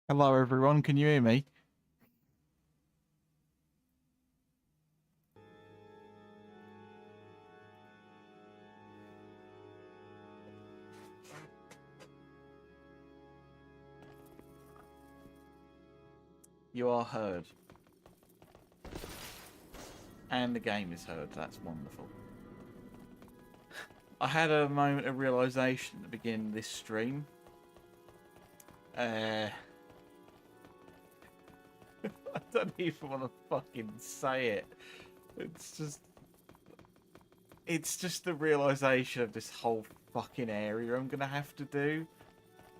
Hello, everyone. Can you hear me? You are heard. And the game is heard. That's wonderful. I had a moment of realization at the beginning of this stream. I don't even want to fucking say it. It's just the realization of this whole fucking area I'm gonna have to do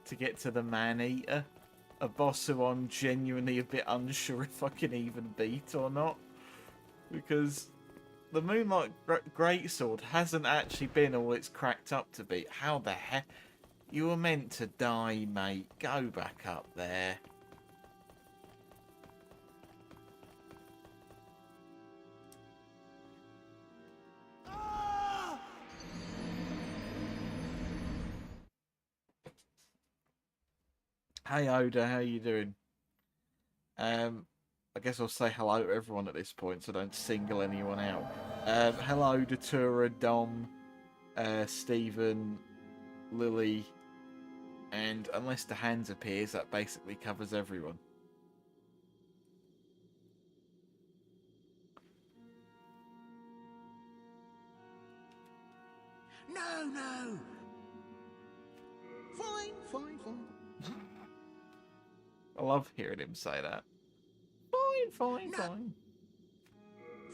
to get to the Man-Eater. A boss who I'm genuinely a bit unsure if I can even beat or not. Because the Moonlight Greatsword hasn't actually been all it's cracked up to be. How the heck? You were meant to die, mate. Go back up there. Hey Oda, how you doing? I guess I'll say hello to everyone at this point so I don't single anyone out. Hello Datura, Dom, Stephen, Lily, and unless the hands appears, that basically covers everyone. No! Fine. I love hearing him say that. Fine. Fine. No.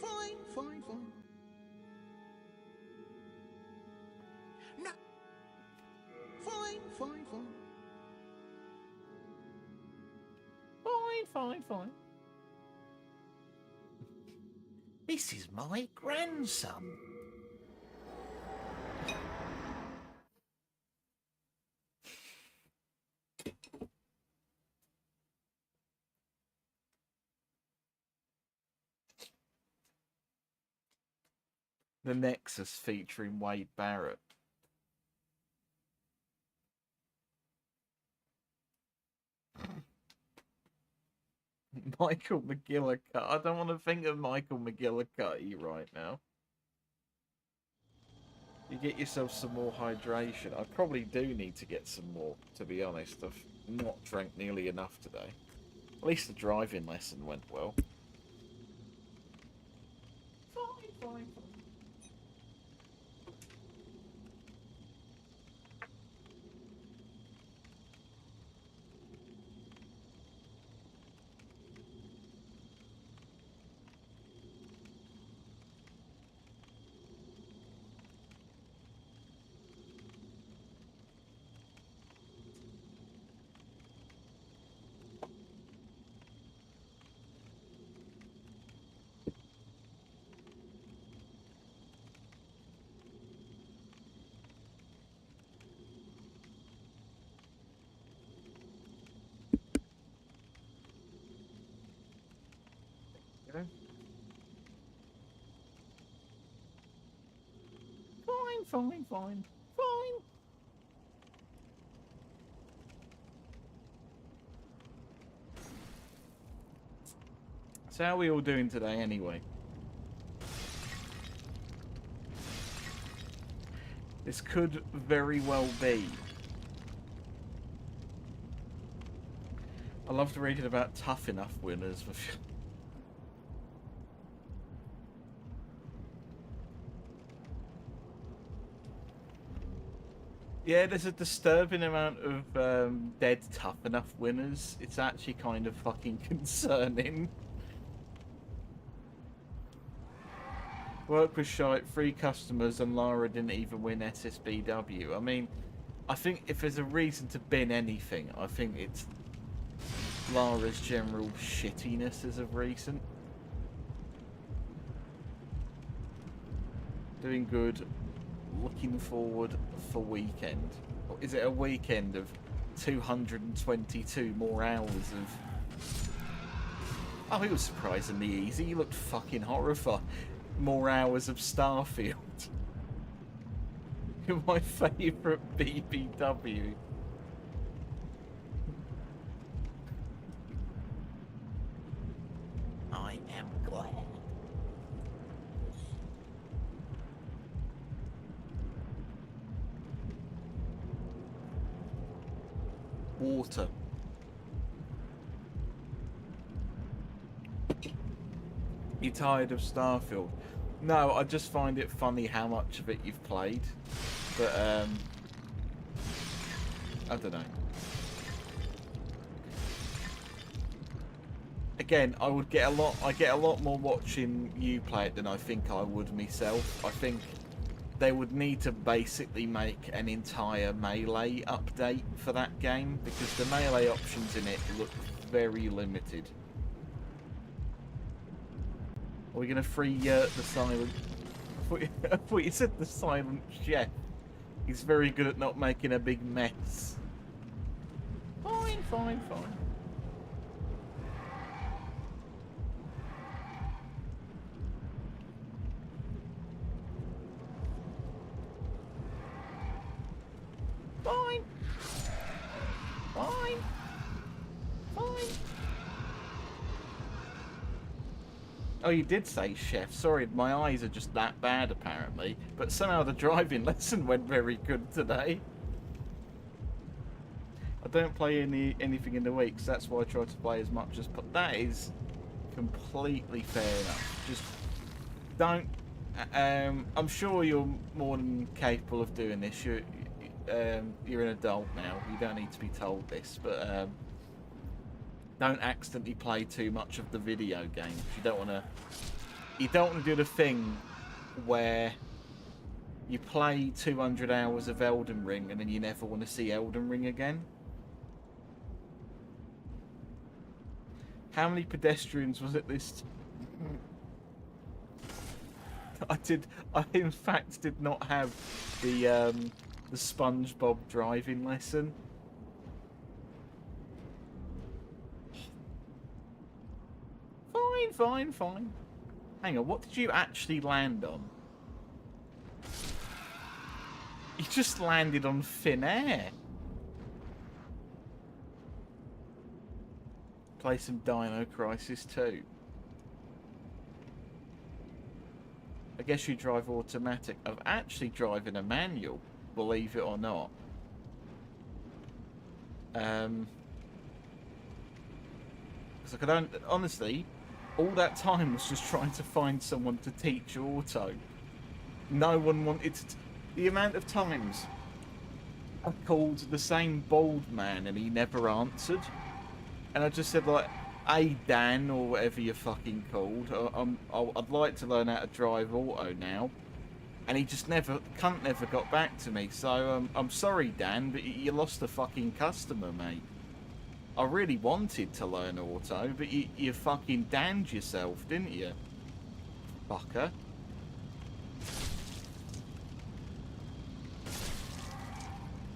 Fine. Fine. This is my grandson. The Nexus featuring Wade Barrett. Michael McGillicuddy. I don't want to think of Michael McGillicuddy right now. You get yourself some more hydration. I probably do need to get some more, to be honest. I've not drank nearly enough today. At least the driving lesson went well. Fine. Fine. So how are we all doing today anyway? This could very well be. I love to read it about tough enough winners. Yeah, there's a disturbing amount of dead tough enough winners. It's actually kind of fucking concerning. Work was shite, 3 customers, and Lara didn't even win SSBW. I mean, I think if there's a reason to bin anything, I think it's Lara's general shittiness as of recent. Doing good. Looking forward for weekend. Or is it a weekend of 222 more hours of... Oh, it was surprisingly easy. You looked fucking horrified. More hours of Starfield. My favourite BBW. am glad. Water. You tired of Starfield? No, I just find it funny how much of it you've played. But, I don't know. Again, I get a lot more watching you play it than I think I would myself. I think they would need to basically make an entire melee update for that game, because the melee options in it look very limited. Are we going to free the silent... I thought you said the silent chef. He's very good at not making a big mess. Fine, fine, fine. Fine. Fine. Fine. Oh, you did say chef. Sorry, my eyes are just that bad, apparently. But somehow the driving lesson went very good today. I don't play anything in the week, so that's why I try to play as much as... But that is completely fair enough. Just don't... I'm sure you're more than capable of doing this. You're an adult now. You don't need to be told this, but don't accidentally play too much of the video games. You don't want to do the thing where you play 200 hours of Elden Ring and then you never want to see Elden Ring again. How many pedestrians was it this? I in fact did not have the SpongeBob driving lesson. Fine, fine, fine. Hang on, what did you actually land on? You just landed on thin air. Play some Dino Crisis 2. I guess you drive automatic. I'm actually driving a manual, believe it or not. Because I could honestly, all that time was just trying to find someone to teach auto. No one wanted to. The amount of times I called the same bald man and he never answered. And I just said, like, hey, Dan, or whatever you're fucking called, I'd like to learn how to drive auto now. And he just never got back to me. So, I'm sorry, Dan, but you lost a fucking customer, mate. I really wanted to learn auto, but you fucking damned yourself, didn't you? Fucker.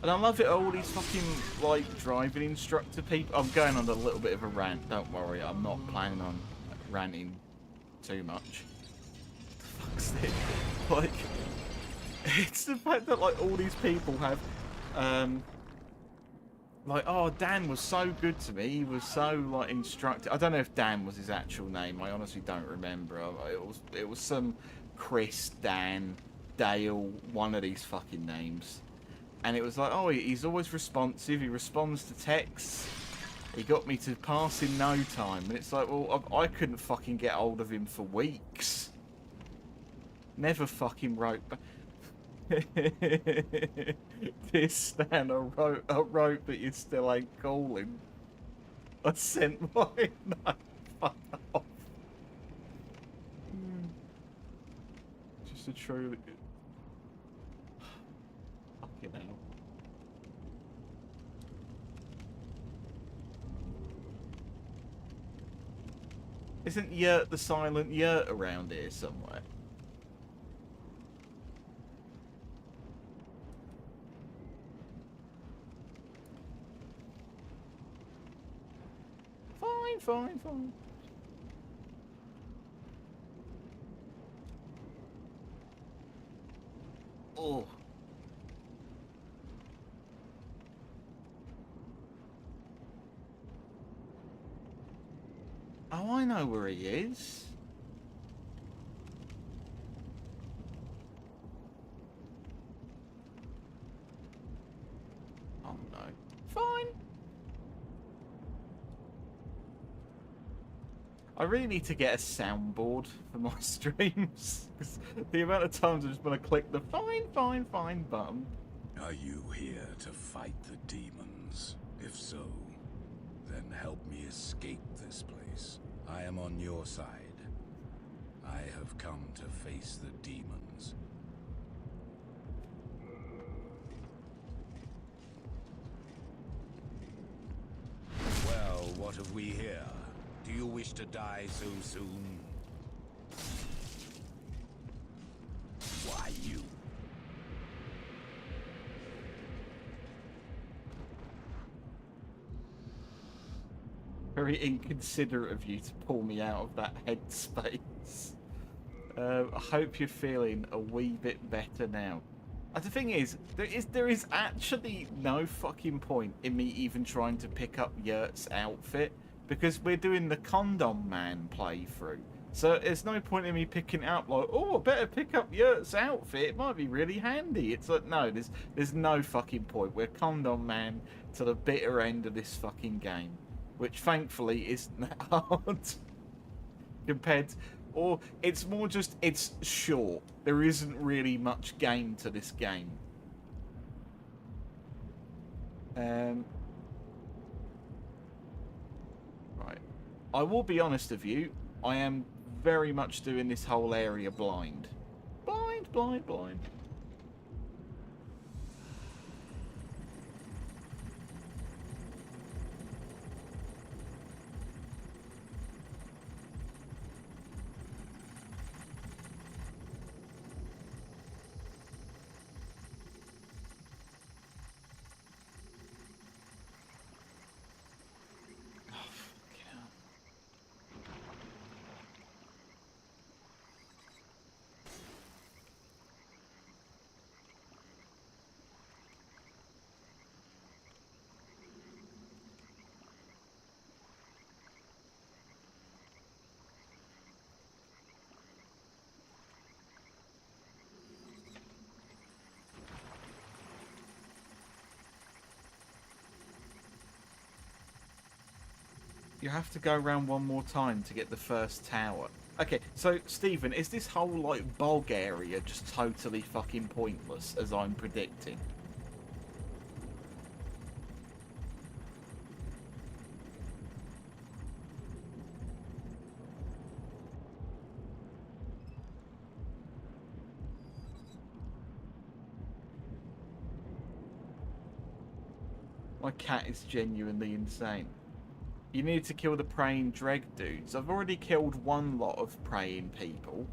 And I love it, all these fucking, like, driving instructor people. I'm going on a little bit of a rant, don't worry. I'm not planning on ranting too much. What the fuck's this? Like, it's the fact that, like, all these people have, like, oh, Dan was so good to me. He was so, like, instructive. I don't know if Dan was his actual name. I honestly don't remember. It was some Chris, Dan, Dale, one of these fucking names. And it was like, oh, he's always responsive. He responds to texts. He got me to pass in no time. And it's like, well, I couldn't fucking get hold of him for weeks. Never fucking wrote. Dear Stan, I wrote, but you still ain't calling. I sent mine. No, fuck off. Just a true. Fucking hell. Isn't Yurt the silent Yurt around here somewhere? Fine, fine, fine. Oh. Oh, I know where he is. I really need to get a soundboard for my streams. 'Cause the amount of times I just want to click the fine button. Are you here to fight the demons? If so, then help me escape this place. I am on your side. I have come to face the demons. Well, what have we here? Do you wish to die so soon? Why you? Very inconsiderate of you to pull me out of that headspace. I hope you're feeling a wee bit better now. The thing is, there is actually no fucking point in me even trying to pick up Yurt's outfit because we're doing the Condom Man playthrough. So there's no point in me picking it up like, oh, I better pick up Yurt's outfit. It might be really handy. It's like, no, there's no fucking point. We're Condom Man to the bitter end of this fucking game, which thankfully isn't that hard compared to, or it's more just, it's short. There isn't really much game to this game. Right. I will be honest with you, I am very much doing this whole area blind. Blind. You have to go around one more time to get the first tower. Okay, so, Stephen, is this whole, like, bog area just totally fucking pointless, as I'm predicting? My cat is genuinely insane. You need to kill the praying dreg dudes. I've already killed one lot of praying people.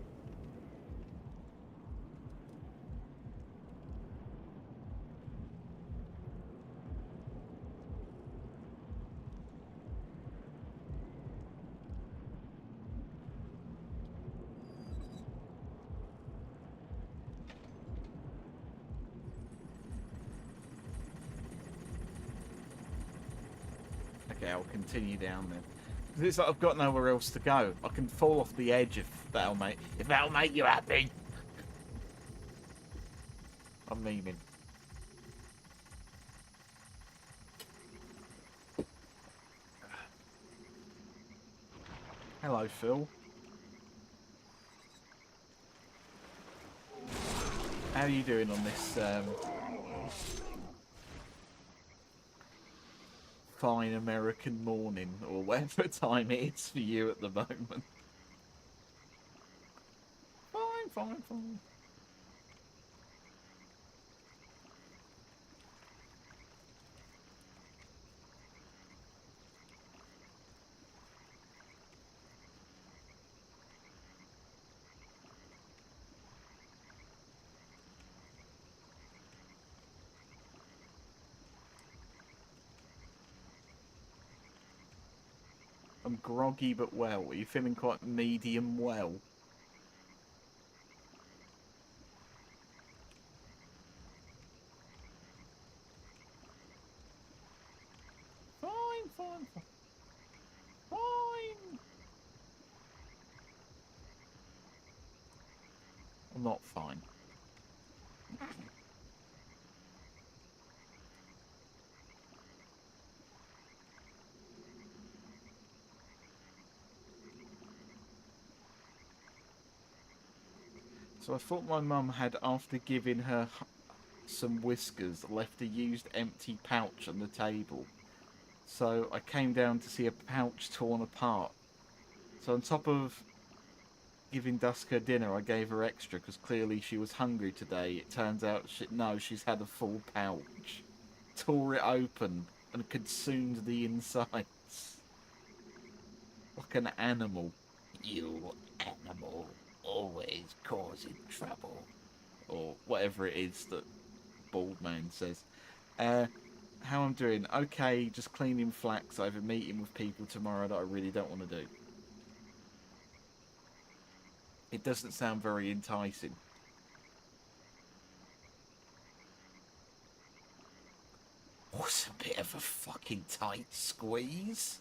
Okay, I'll continue down then. It's like I've got nowhere else to go. I can fall off the edge if that'll make you happy. I'm memeing. Hello, Phil. How are you doing on this fine American morning, or whatever time it is for you at the moment? Fine. I'm groggy but well. Are you feeling quite medium well? Fine. I'm not fine. So I thought my mum had, after giving her some whiskers, left a used empty pouch on the table. So I came down to see a pouch torn apart. So on top of giving Dusk her dinner, I gave her extra because clearly she was hungry today. It turns out, she's had a full pouch. Tore it open and consumed the insides. Like an animal. You animal, always causing trouble. Or whatever it is that Bald Man says. How I'm doing? Okay, just cleaning flax. I have a meeting with people tomorrow that I really don't want to do. It doesn't sound very enticing. What's a bit of a fucking tight squeeze?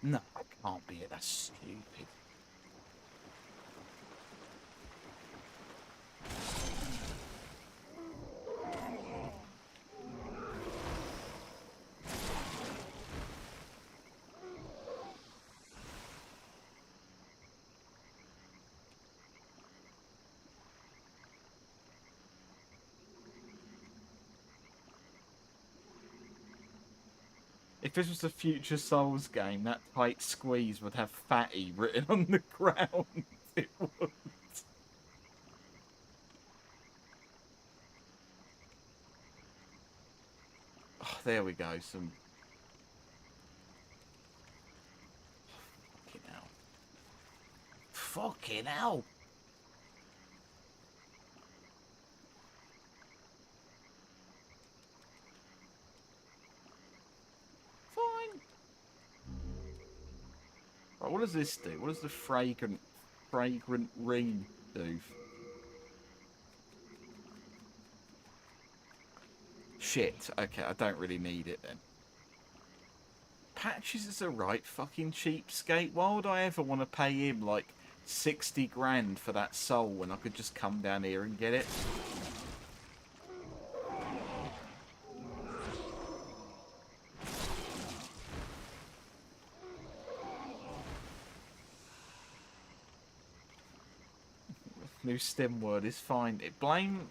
No, I can't be that stupid. If this was a future Souls game, that tight squeeze would have fatty written on the ground. It would. Oh, there we go. Some. Fucking hell. Fucking hell. Fine. Right, what does this do? What does the fragrant ring do? Shit. Okay, I don't really need it then. Patches is a right fucking cheapskate. Why would I ever want to pay him like 60 grand for that soul when I could just come down here and get it? New stem word is fine. Blame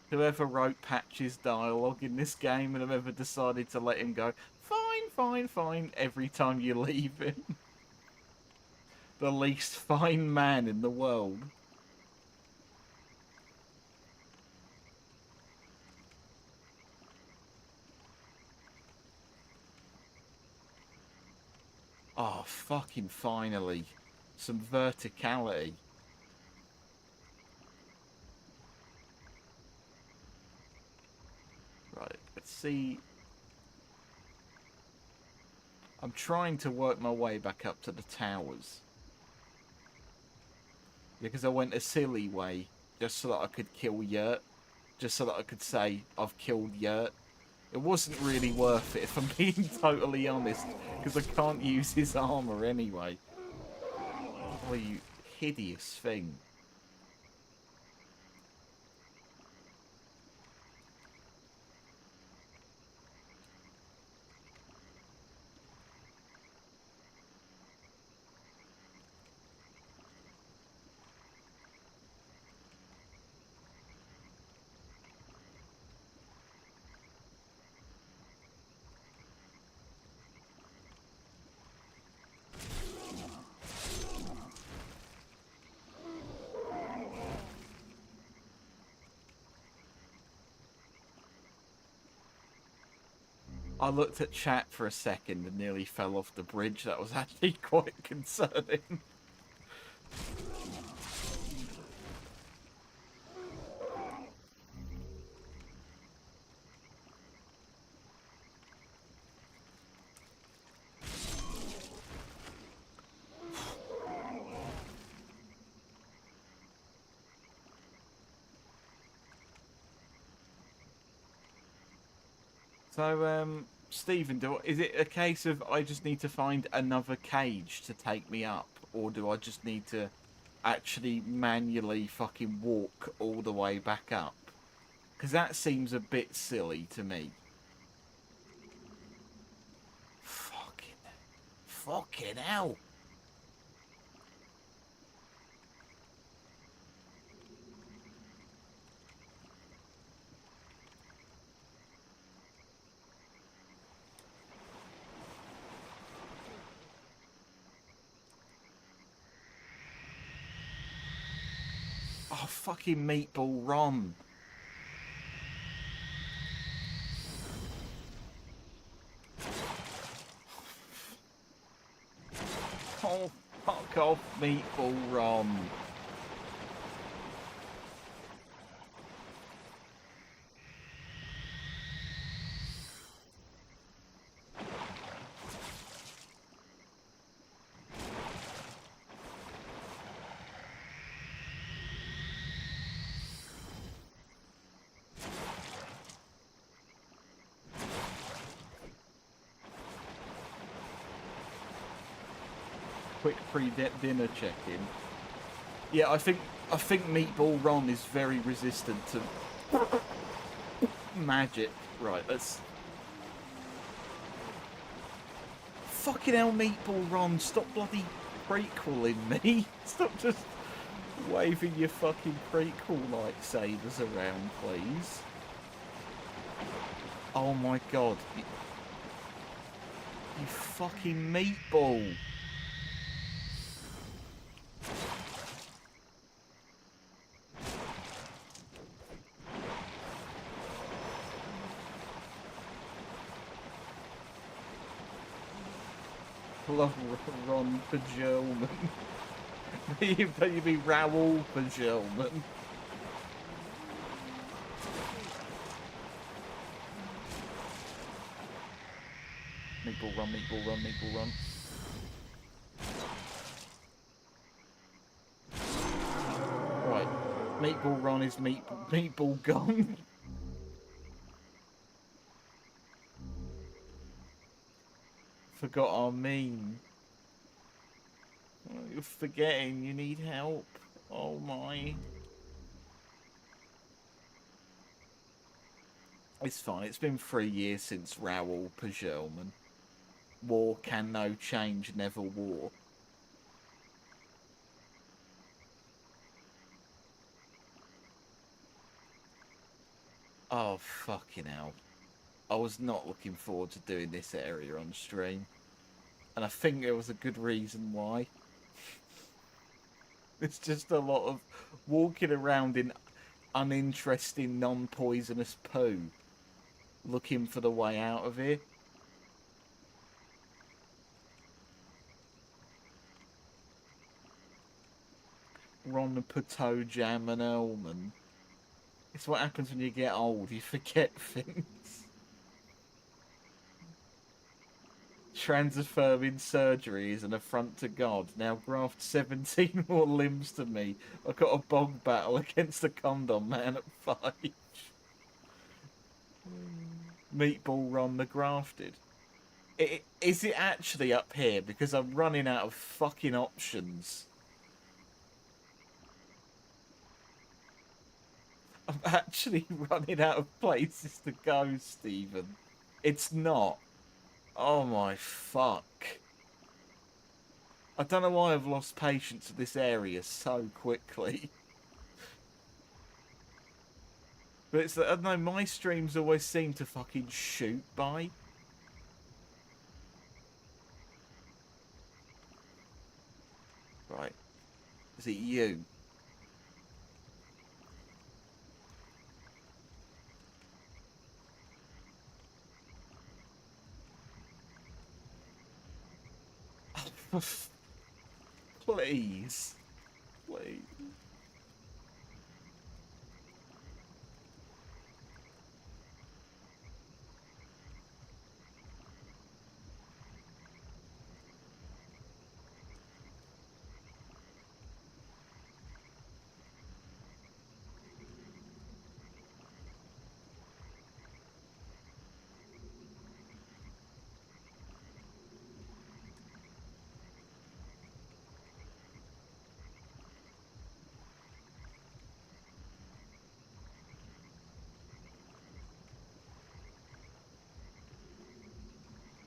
whoever wrote Patch's dialogue in this game and whoever decided to let him go. Fine, fine, fine. Every time you leave him. The least fine man in the world. Oh, fucking finally. Some verticality. Right, let's see. I'm trying to work my way back up to the towers. Because I went a silly way, just so that I could kill Yurt. Just so that I could say, I've killed Yurt. It wasn't really worth it, if I'm being totally honest. Because I can't use his armour anyway. Oh, you hideous thing. I looked at chat for a second and nearly fell off the bridge. That was actually quite concerning. So, Stephen, is it a case of I just need to find another cage to take me up? Or do I just need to actually manually fucking walk all the way back up? Because that seems a bit silly to me. Fucking hell. Oh, fucking Meatball Ron. Oh, fuck off, Meatball Ron. Quick pre-dinner check-in. Yeah, I think Meatball Ron is very resistant to magic. Right, let's... Fucking hell, Meatball Ron, stop bloody prequeling me. Stop just waving your fucking prequel lightsabers around, please. Oh my god. You fucking meatball. Love Ron Pagelman. You be Raoul Pagelman. Meatball Run, Meatball Run, Meatball Run. Right. Meatball Run is Meatball Gone. Forgot our meme. Oh, you're forgetting you need help. Oh my. It's fine. It's been 3 years since Raoul Pagelman. War can no change, never war. Oh, fucking hell. I was not looking forward to doing this area on stream. And I think there was a good reason why. It's just a lot of walking around in uninteresting, non-poisonous poo. Looking for the way out of here. Ron Pateau Jam and Elman. It's what happens when you get old. You forget things. Transforming surgery is an affront to God. Now graft 17 more limbs to me. I've got a bog battle against the condom man at 5. Meatball Ron the Grafted. Is it actually up here? Because I'm running out of fucking options. I'm actually running out of places to go, Stephen. It's not. Oh my fuck. I don't know why I've lost patience with this area so quickly. But it's that, I don't know, my streams always seem to fucking shoot by. Right. Is it you? Please. Please.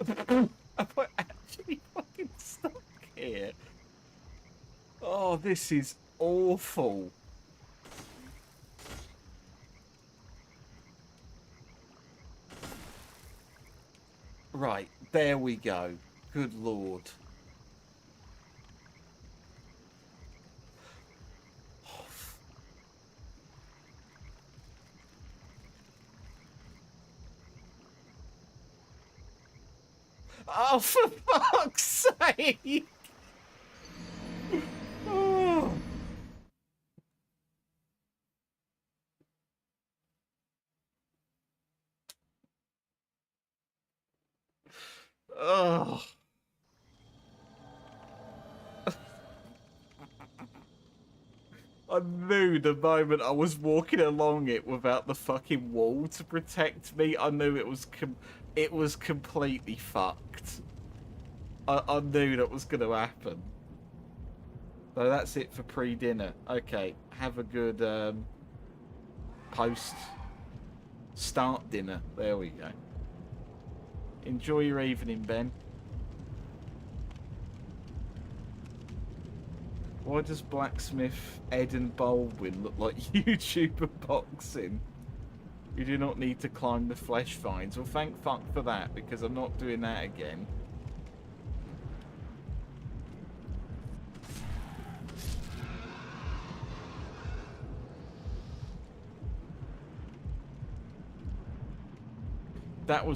Am I actually fucking stuck here? Oh, this is awful. Right, there we go. Good lord. Oh, for fuck's sake! Oh. Oh. I knew the moment I was walking along it without the fucking wall to protect me, I knew it was completely fucked. I knew that was going to happen. So that's it for pre-dinner. Okay, have a good post-start dinner. There we go. Enjoy your evening, Ben. Why does Blacksmith Ed and Baldwin look like YouTuber boxing? You do not need to climb the flesh vines. Well, thank fuck for that, because I'm not doing that again. That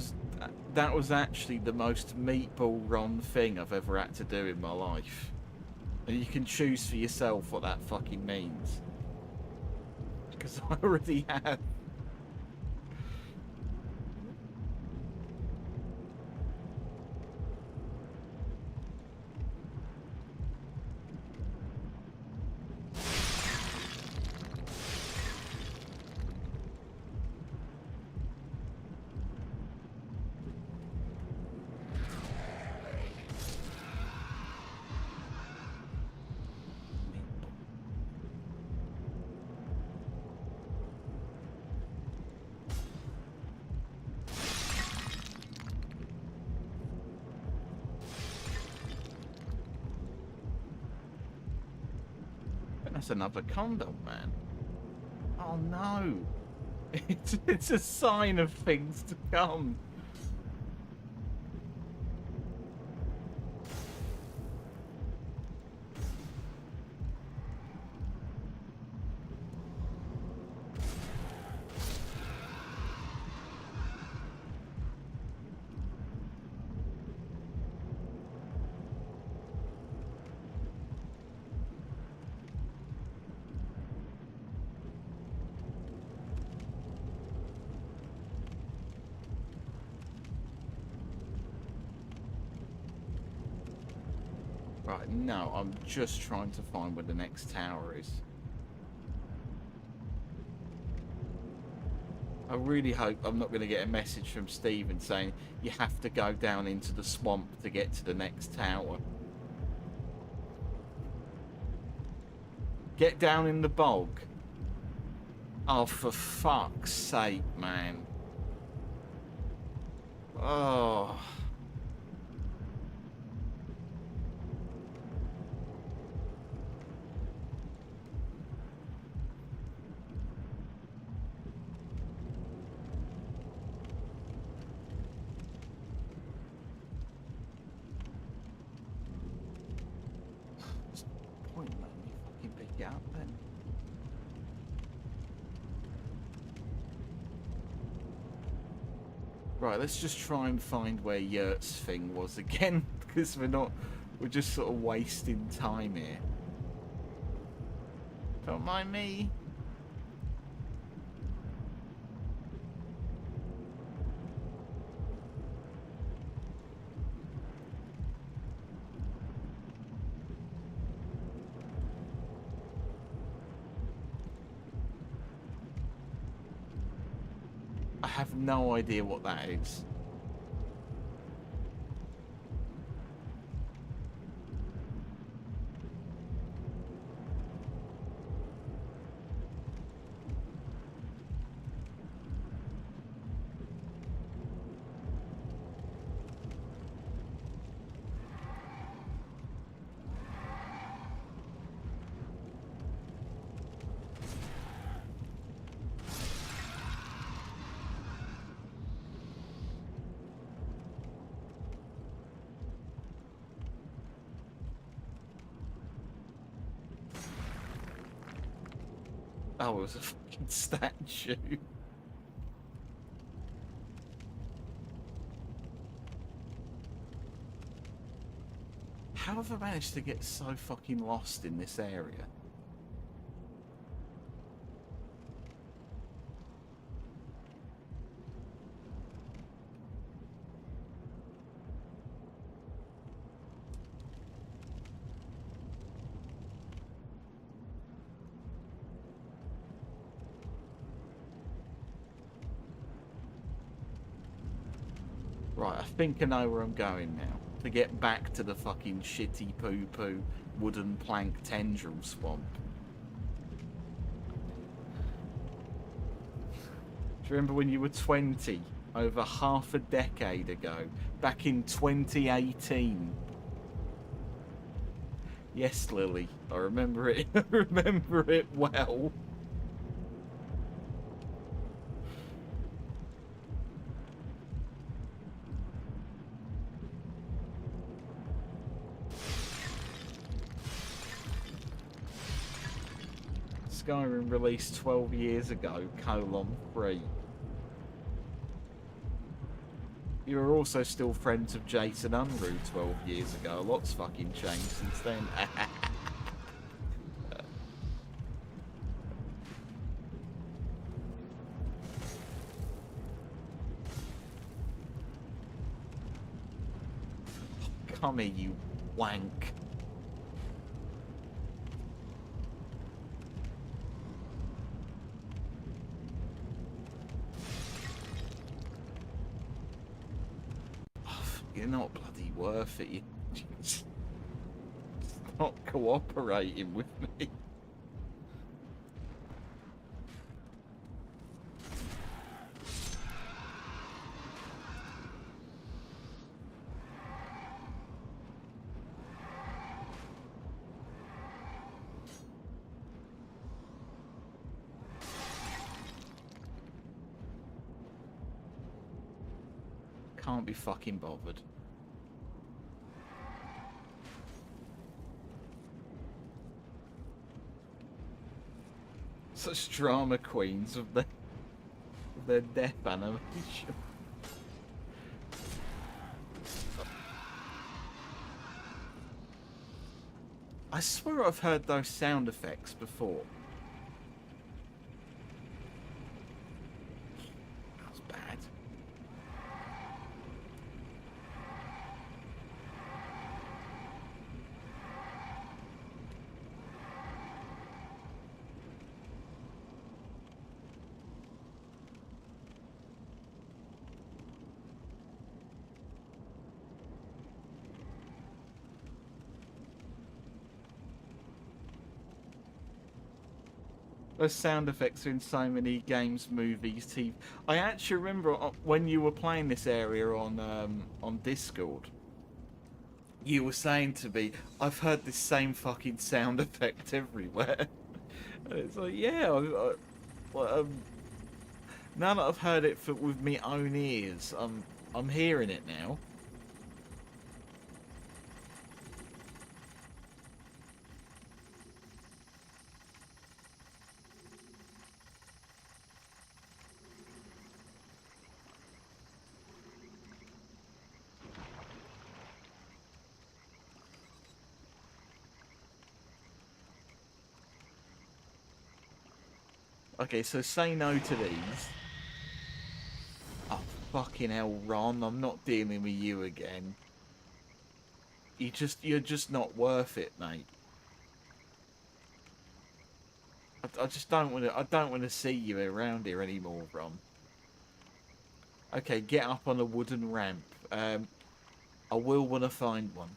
was actually the most meatball Ron thing I've ever had to do in my life. And you can choose for yourself what that fucking means. Because I already have. That's another condom, man. Oh no. It's a sign of things to come. Right, no, I'm just trying to find where the next tower is. I really hope I'm not going to get a message from Steven saying you have to go down into the swamp to get to the next tower. Get down in the bog. Oh, for fuck's sake, man. Oh. What's the point of letting me fucking pick it up then? Right, let's just try and find where Yurt's thing was again, because we're just sort of wasting time here. Don't mind me. I have no idea what that is. Oh, it was a fucking statue. How have I managed to get so fucking lost in this area? Right, I think I know where I'm going now. To get back to the fucking shitty poo-poo wooden plank tendril swamp. Do you remember when you were 20? Over half a decade ago. Back in 2018. Yes, Lily. I remember it. I remember it well. Skyrim released 12 years ago, :3. You were also still friends of Jason Unruh 12 years ago. A lot's fucking changed since then. Come here, you wank. You're not bloody worth it. You're just not cooperating with me. Can't be fucking bothered. Such drama queens of their death animation. I swear I've heard those sound effects before. That was bad. Those sound effects are in so many games, movies, TV. I actually remember when you were playing this area on Discord, you were saying to me, "I've heard this same fucking sound effect everywhere." And it's like, yeah, well, now that I've heard it with my own ears, I'm hearing it now. Okay, so say no to these. Oh, fucking hell, Ron, I'm not dealing with you again. You're just not worth it, mate. I just don't want to. I don't want to see you around here anymore, Ron. Okay, get up on a wooden ramp. I will want to find one.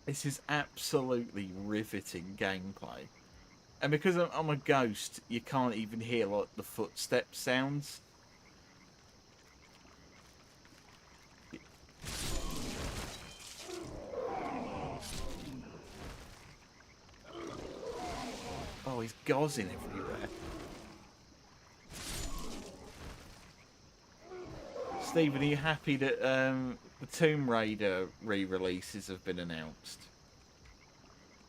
This is absolutely riveting gameplay. And because I'm a ghost, you can't even hear like the footstep sounds. Oh, he's gozzing everywhere. Stephen, are you happy that the Tomb Raider re-releases have been announced?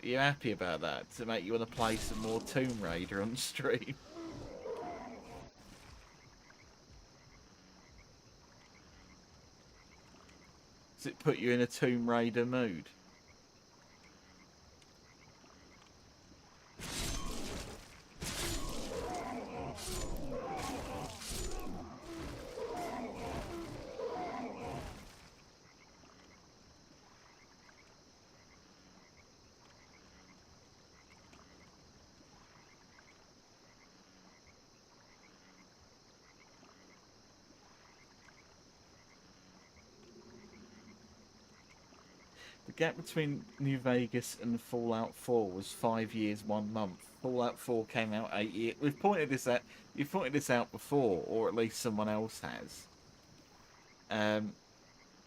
Are you happy about that? To make you want to play some more Tomb Raider on stream? Does it put you in a Tomb Raider mood? The gap between New Vegas and Fallout 4 was 5 years, 1 month. Fallout 4 came out 8 years. We've pointed this out. You've pointed this out before, or at least someone else has.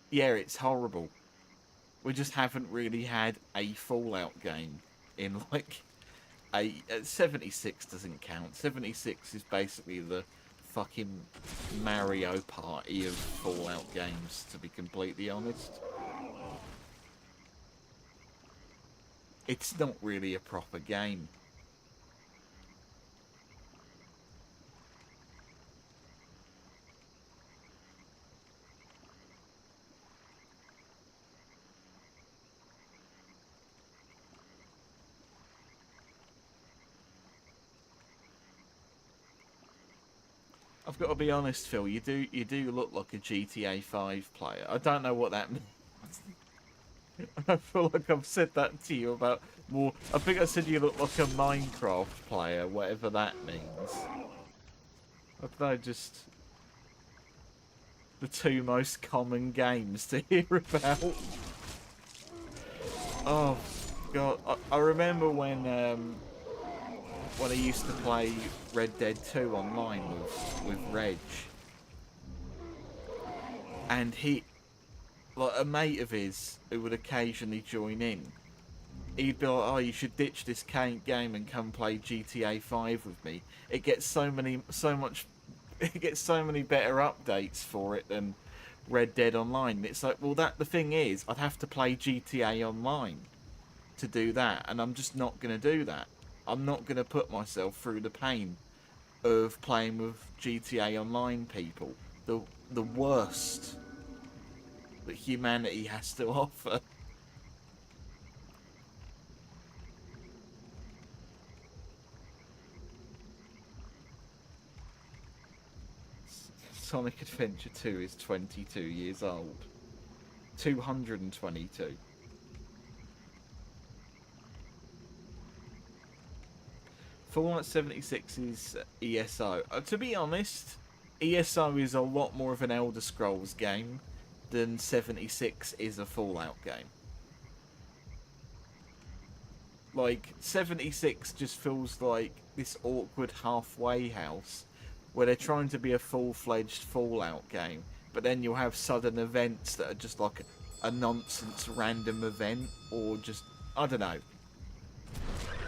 Yeah, it's horrible. We just haven't really had a Fallout game in like 76 doesn't count. 76 is basically the fucking Mario Party of Fallout games, to be completely honest. It's not really a proper game. I've got to be honest, Phil. You do look like a GTA 5 player. I don't know what that means. I feel like I've said that to you about more. I think I said you look like a Minecraft player, whatever that means. I don't know, just the two most common games to hear about. Oh god, I remember when I used to play Red Dead 2 online with Reg, and he, like a mate of his who would occasionally join in, he'd be like, "Oh, you should ditch this game and come play GTA 5 with me. It gets so many better updates for it than Red Dead Online." And it's like, well, the thing is, I'd have to play GTA Online to do that, and I'm just not going to do that. I'm not going to put myself through the pain of playing with GTA Online people. The worst that humanity has to offer. Sonic Adventure 2 is 22 years old. 222. Fallout 76 is ESO. To be honest, ESO is a lot more of an Elder Scrolls game than 76 is a Fallout game. Like, 76 just feels like this awkward halfway house where they're trying to be a full-fledged Fallout game, but then you'll have sudden events that are just like a nonsense random event, or just, I don't know.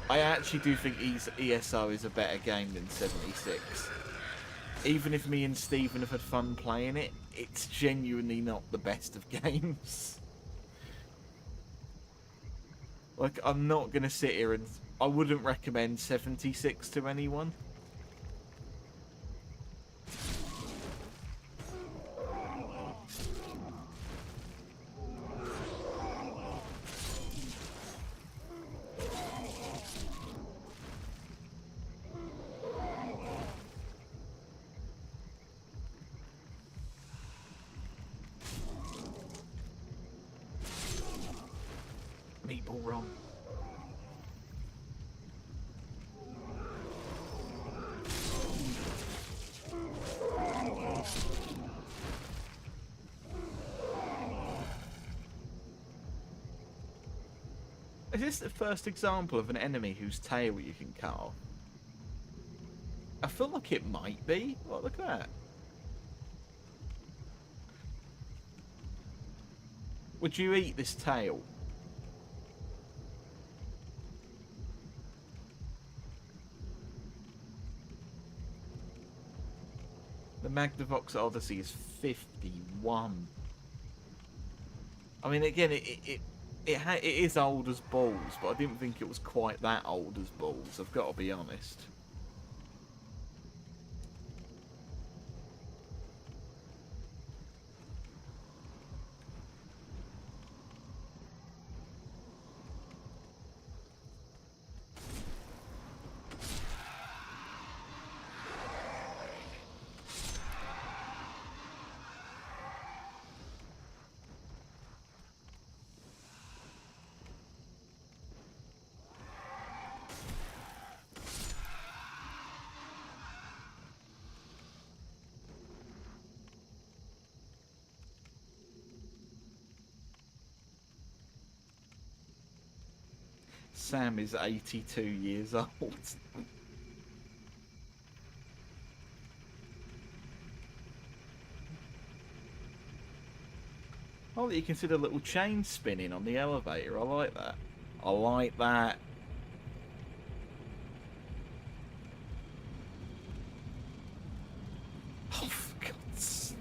I actually do think ESO is a better game than 76. Even if me and Stephen have had fun playing it, it's genuinely not the best of games. Like, I'm not going to sit here and... I wouldn't recommend 76 to anyone. Meatball wrong. Is this the first example of an enemy whose tail you can cut off? I feel like it might be. What, look at that. Would you eat this tail? The Magnavox Odyssey is 51. I mean, again, it is old as balls, but I didn't think it was quite that old as balls. I've got to be honest. Sam is 82 years old. Oh, you can see the little chain spinning on the elevator. I like that. I like that. Oh, for God's sake.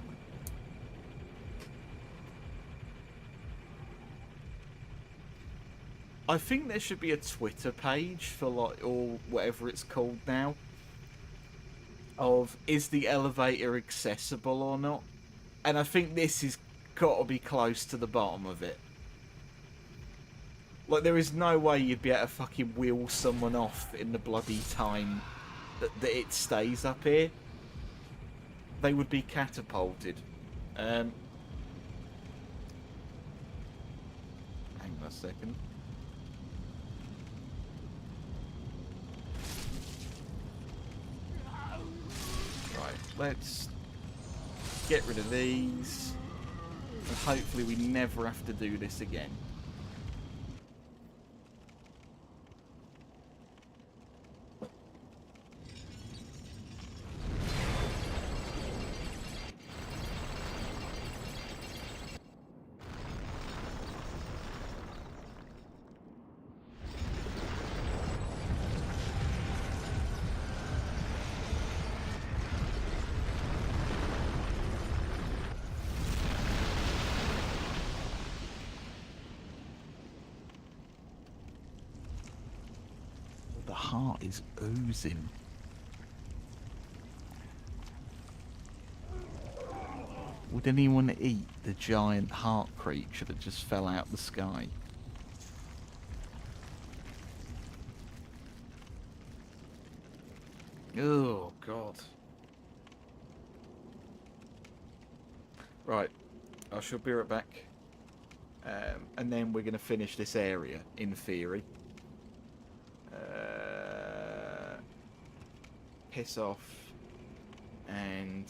I think there should be a Twitter page for, like, or whatever it's called now, of is the elevator accessible or not? And I think this has got to be close to the bottom of it. Like, there is no way you'd be able to fucking wheel someone off in the bloody time that it stays up here. They would be catapulted. Hang on a second. Right, let's get rid of these. And hopefully we never have to do this again. The heart is oozing. Would anyone eat the giant heart creature that just fell out the sky? Oh, God. Right. I shall be right back. And then we're going to finish this area, in theory. Piss off. And...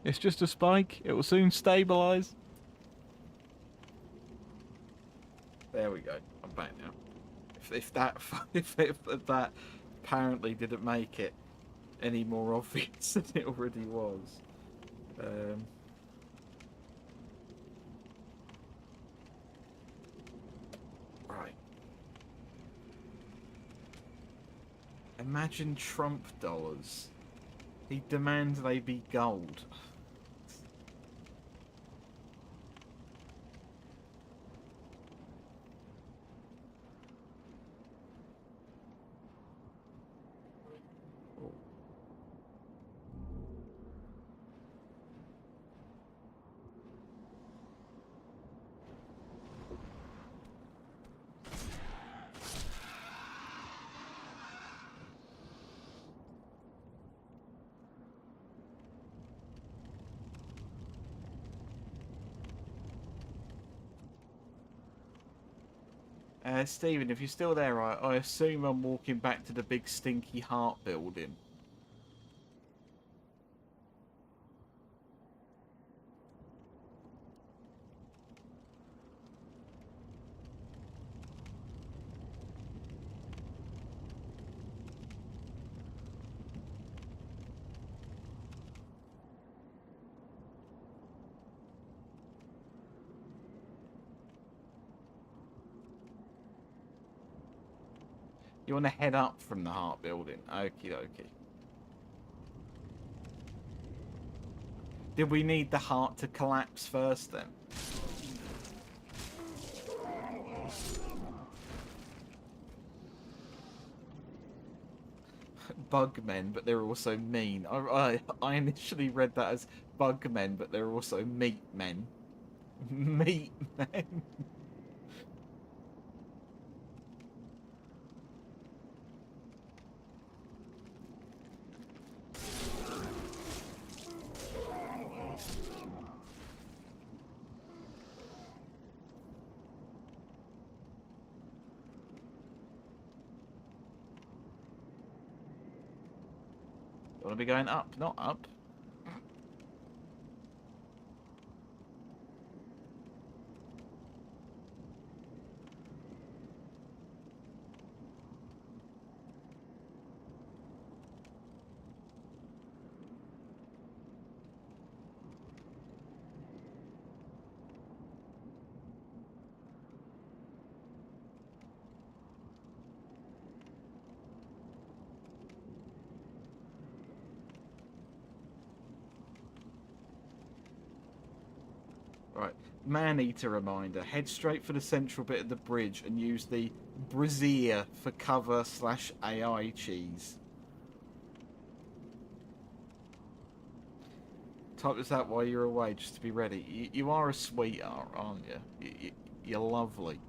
It's just a spike. It will soon stabilize. There we go. I'm back now. If that if that apparently didn't make it any more obvious than it already was. Right. Imagine Trump dollars. He demands they be gold. Stephen, if you're still there, I assume I'm walking back to the big stinky heart building. You want to head up from the heart building? Okie dokie. Did we need the heart to collapse first then? Bugmen, but they're also mean. I initially read that as bugmen, but they're also meat men. Meat men. Want to be going up, not up. Right, man-eater reminder. Head straight for the central bit of the bridge and use the brazier for cover / AI cheese. Type this out while you're away just to be ready. You are a sweetheart, aren't you? You're lovely.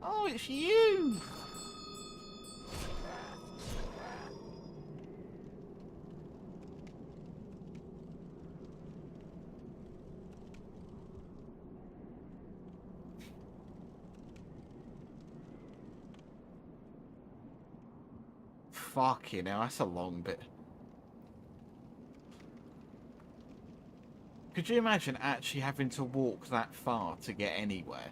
Oh, it's you! Fucking hell, that's a long bit. Could you imagine actually having to walk that far to get anywhere?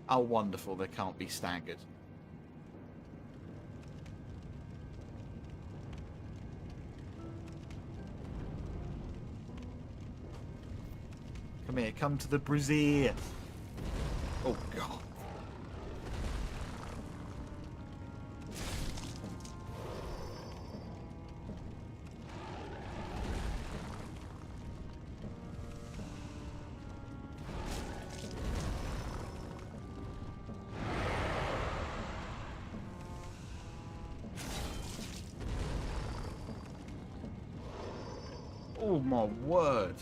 Oh, wonderful, they can't be staggered. Come here, come to the brazier. Oh, God. Oh, my word.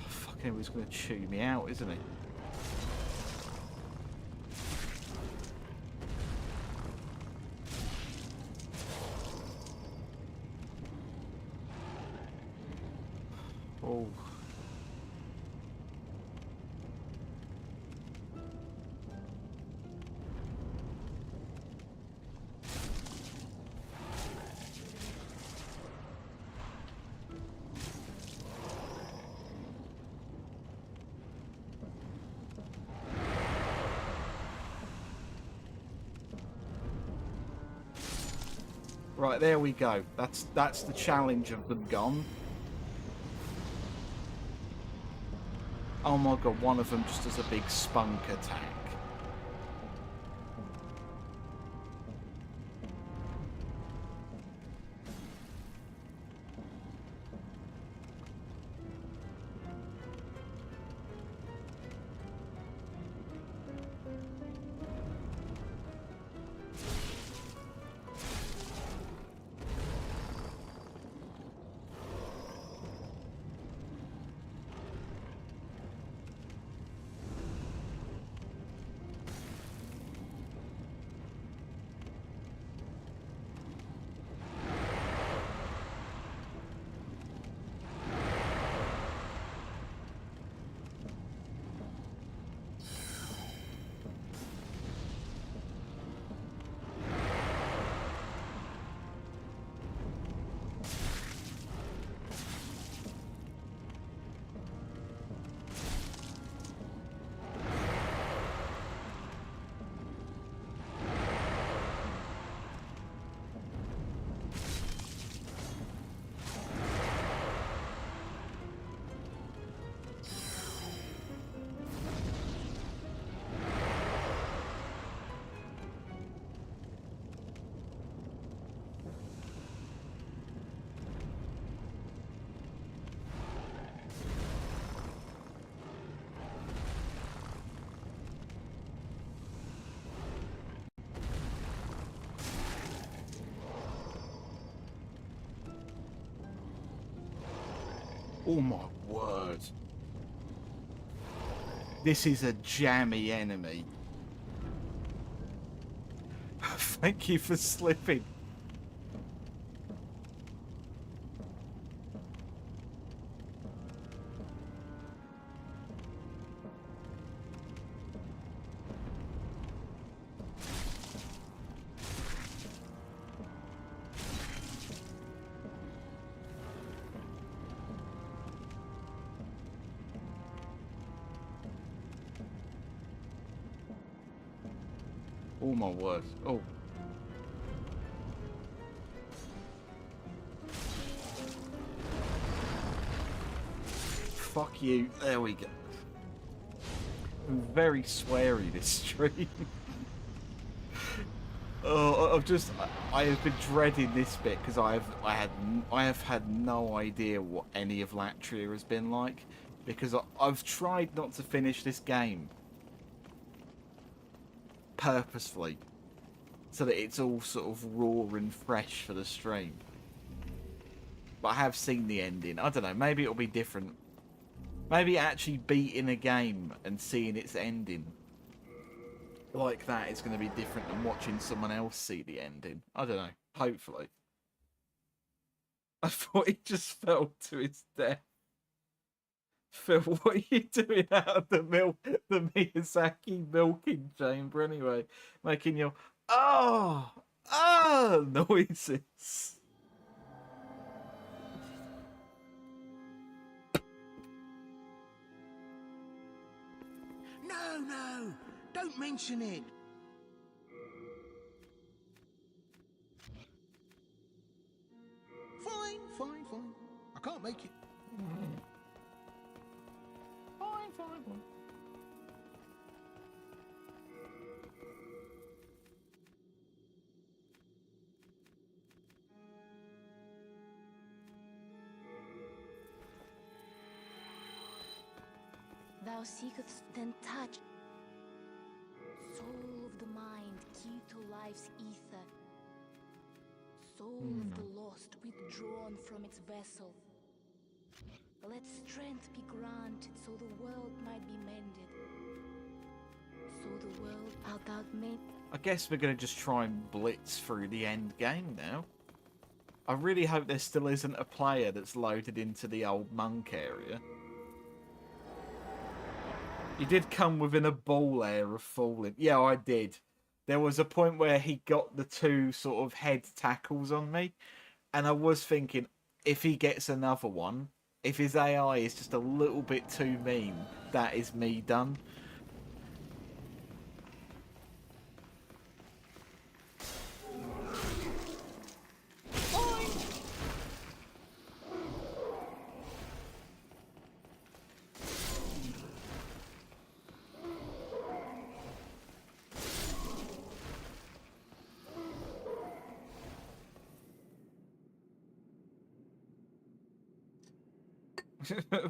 Fucking hell, he's going to chew me out, isn't he? Oh. Right, there we go. That's the challenge of them gone. Oh my god, one of them just does a big spunk attack. Oh my word. This is a jammy enemy. Thank you for slipping. Oh my word. Oh. Fuck you. There we go. I'm very sweary this stream. Oh, I have been dreading this bit because I have had no idea what any of Latria has been like, because I've tried not to finish this game purposefully so that it's all sort of raw and fresh for the stream. But I have seen the ending. I don't know, maybe it'll be different. Maybe actually beating a game and seeing its ending like that is going to be different than watching someone else see the ending. I don't know. Hopefully. I thought he just fell to his death. Phil, what are you doing out of the Miyazaki milking chamber anyway? Making your noises. No, don't mention it. Fine. I can't make it. Fine. Thou seekest then touch. Soul of the mind, key to life's ether. Soul of the lost, withdrawn from its vessel. Let strength be granted so the world might be mended. So the world art thou made. I guess we're going to just try and blitz through the end game now. I really hope there still isn't a player that's loaded into the old monk area. You did come within a ball air of falling. Yeah, I did. There was a point where he got the two sort of head tackles on me, and I was thinking, if he gets another one, if his AI is just a little bit too mean, that is me done.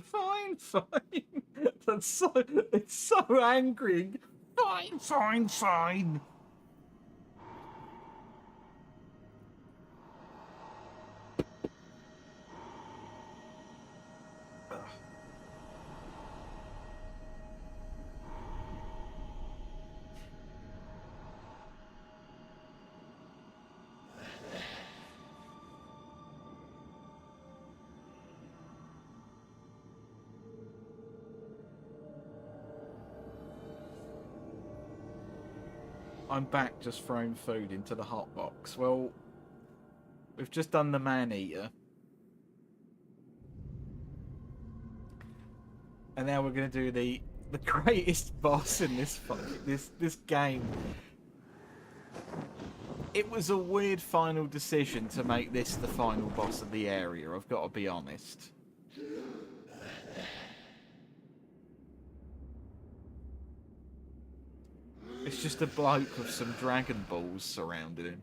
Fine, fine. That's so. It's so angry. Fine, fine, fine. I'm back just throwing food into the hot box. Well, we've just done the man-eater. And now we're going to do the greatest boss in this game. It was a weird final decision to make this the final boss of the area, I've got to be honest. It's just a bloke with some Dragon Balls surrounding him.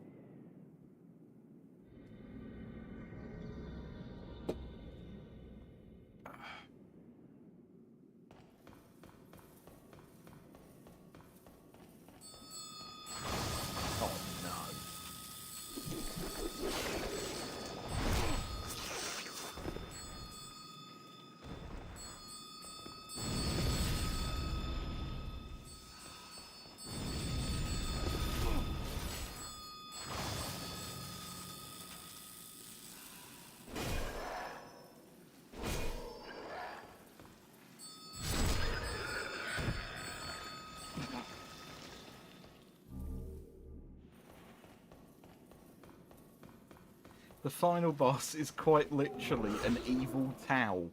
The final boss is quite literally an evil towel.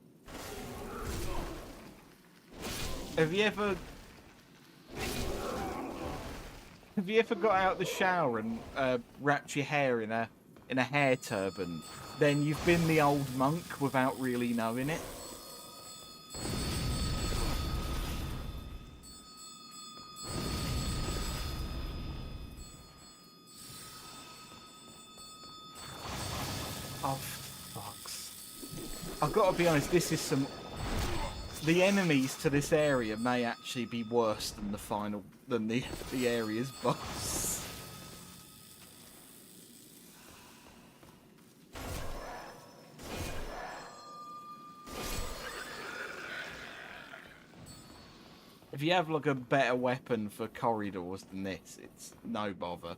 Have you ever got out the shower and wrapped your hair in a hair turban? Then you've been the old monk without really knowing it. Oh, fucks. I've got to be honest, this is some... The enemies to this area may actually be worse than the area's boss. If you have like a better weapon for corridors than this, it's no bother.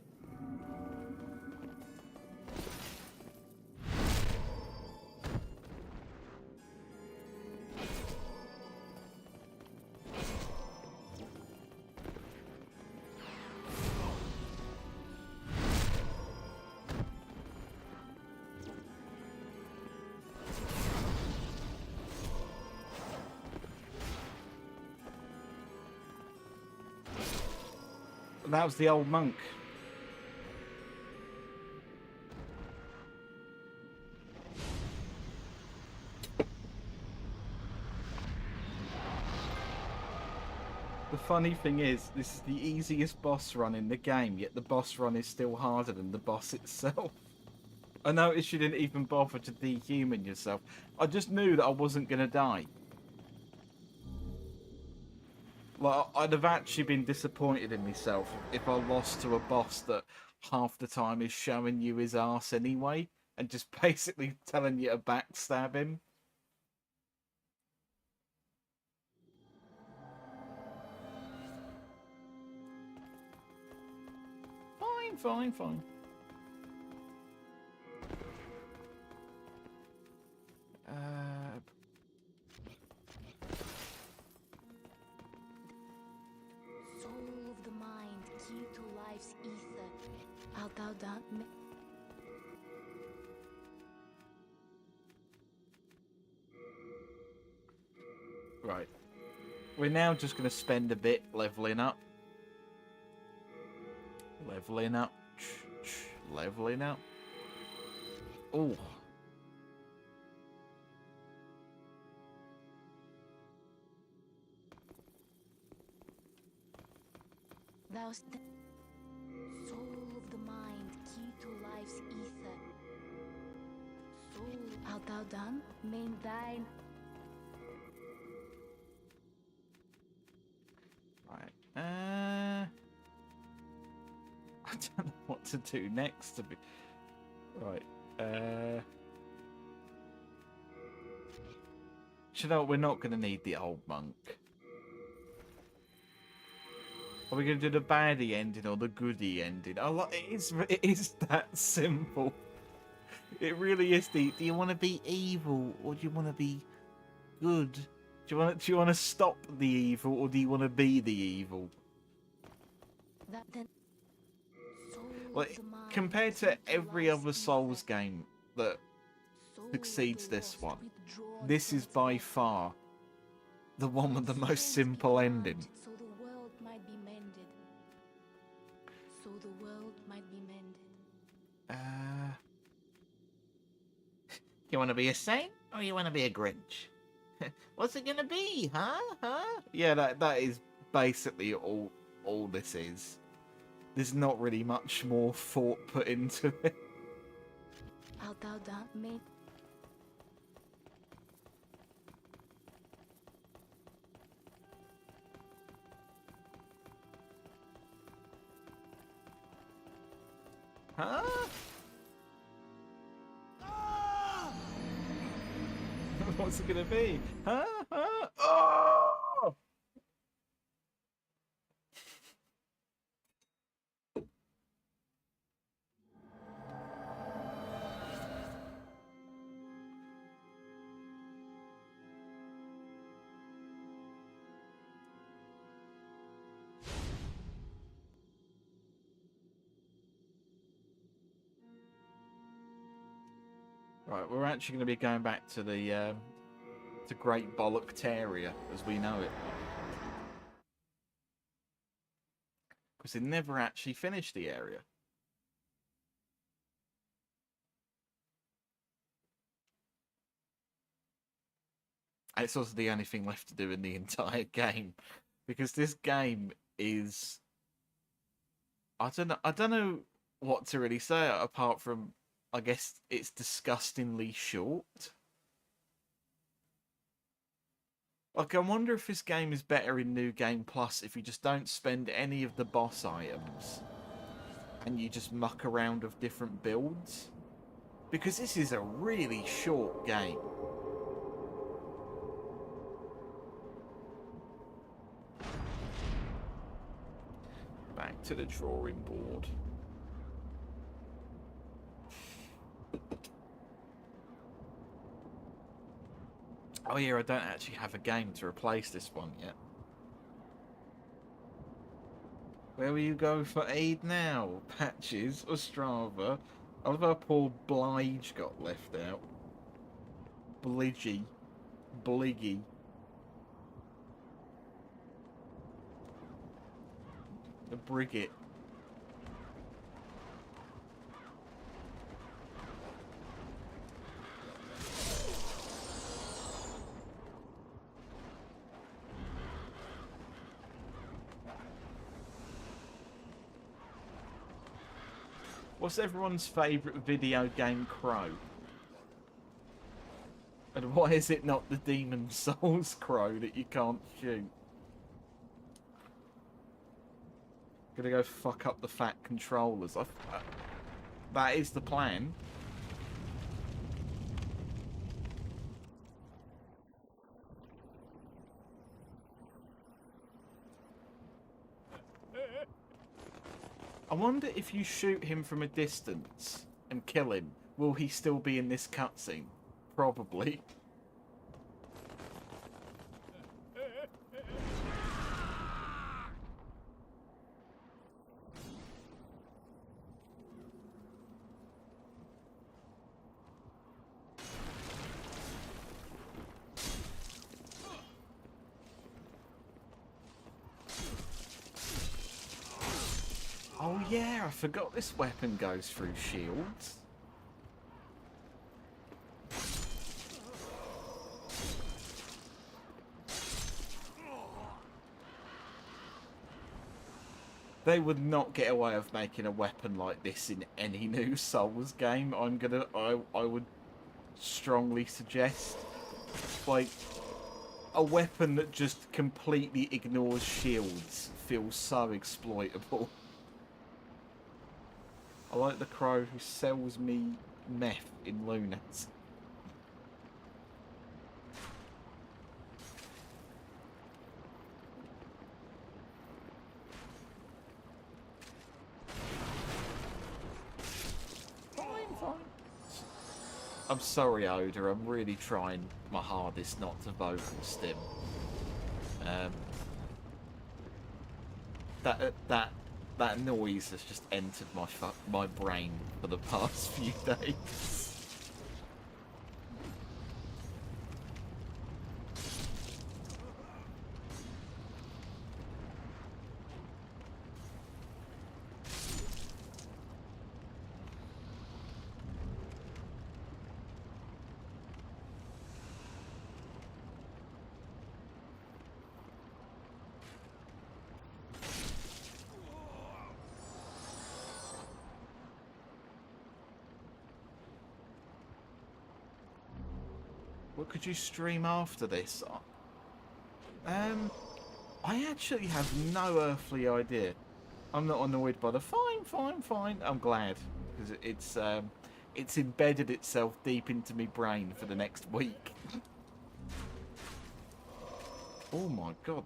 That was the old monk. The funny thing is, this is the easiest boss run in the game, yet the boss run is still harder than the boss itself. I noticed you didn't even bother to dehuman yourself. I just knew that I wasn't going to die. Like, I'd have actually been disappointed in myself if I lost to a boss that half the time is showing you his arse anyway, and just basically telling you to backstab him. Fine, fine, fine. Art thou done? Right. We're now just going to spend a bit leveling up. Leveling up. Leveling up. Oh. Thou'st soul of the mind, key to life's ether. Soul, art thou done? Main thine. Right. I don't know what to do next to be. Right. You know what? We're not going to need the old monk. Are we going to do the baddie ending or the goodie ending? It is that simple. It really is. Do you want to be evil or do you want to be good? Do you want to stop the evil or do you want to be the evil? That then. Soul Like, of the mind, compared key to every life's other Souls ether. game that Soul of succeeds the this lost, one, withdrawn this from is its by vessel. far the one with the most Strength be simple ending. granted so the world might be mended. So the world might be mended. You want to be a saint or you want to be a Grinch? What's it gonna be, huh? Yeah, that is basically all this is. There's not really much more thought put into it. Art thou done? Main. Huh? What's it gonna be? Huh? Huh? Oh! Right, we're actually going to be going back to the to Great Bollocktaria as we know it, because they never actually finished the area. And it's also the only thing left to do in the entire game, because this game is, I don't know what to really say apart from, I guess it's disgustingly short. Like, I wonder if this game is better in New Game Plus if you just don't spend any of the boss items and you just muck around with different builds. Because this is a really short game. Back to the drawing board. Oh yeah, I don't actually have a game to replace this one yet. Where will you go for aid now? Patches or Strava? I love how poor Blige got left out. Bliggy. Bliggy. The Brigit. What's everyone's favourite video game crow? And why is it not the Demon Souls crow that you can't shoot? Gonna go fuck up the fat controllers. That is the plan. I wonder if you shoot him from a distance and kill him, will he still be in this cutscene? Probably. yeah, I forgot this weapon goes through shields. They would not get away with making a weapon like this in any new Souls game. I would strongly suggest, like, a weapon that just completely ignores shields feels so exploitable. I like the crow who sells me meth in Lunas. I'm sorry, Oda. I'm really trying my hardest not to vocal stim. That noise has just entered my brain for the past few days. What could you stream after this? I actually have no earthly idea. I'm not annoyed by the fine. I'm glad, because it's embedded itself deep into my brain for the next week. Oh my god.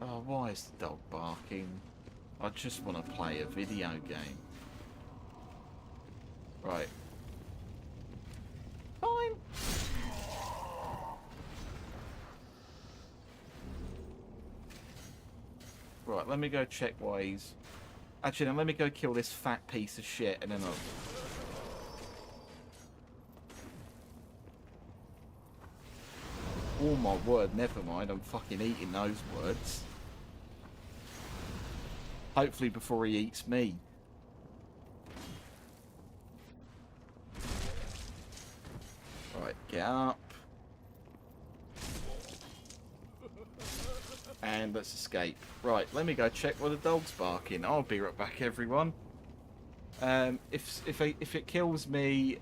Oh, why is the dog barking? I just want to play a video game. Right. Fine. Right, let me go check why he's... Actually, now let me go kill this fat piece of shit and then I'll... Oh my word, never mind. I'm fucking eating those words. Hopefully before he eats me. Right, get up. And let's escape. Right, let me go check why the dog's barking. I'll be right back, everyone. If it kills me,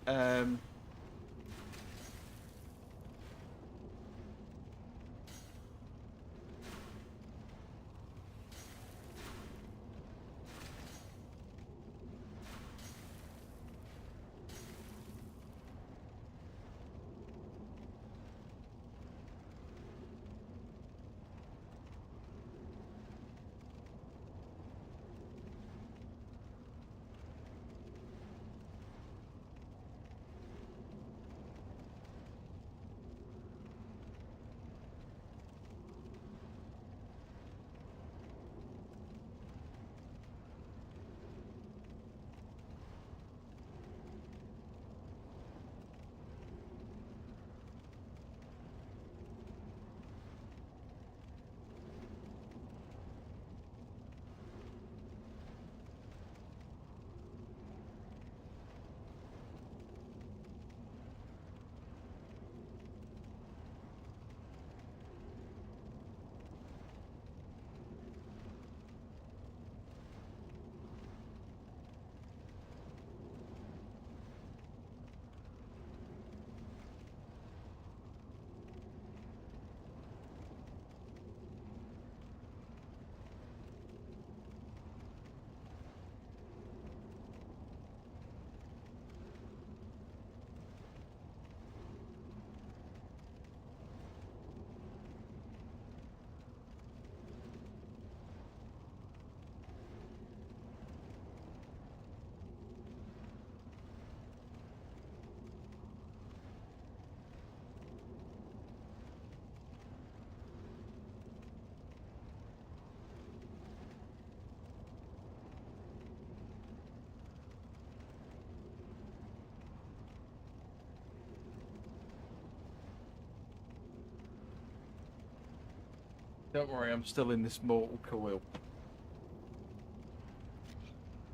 don't worry, I'm still in this mortal coil.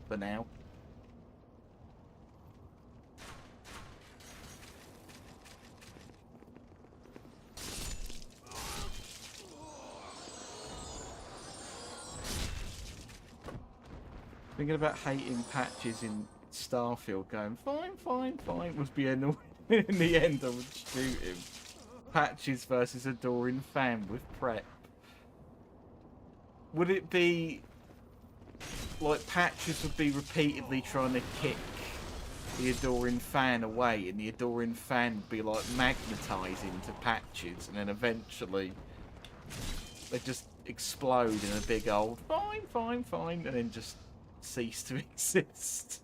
for now. Thinking about hating patches in Starfield, going fine, fine, fine, would be annoying. In the end, I would shoot him. Patches versus Adoring Fan with prep. Would it be like Patches would be repeatedly trying to kick the Adoring Fan away, and the Adoring Fan would be like magnetising to Patches, and then eventually they just explode in a big old fine, fine, fine, and then just cease to exist.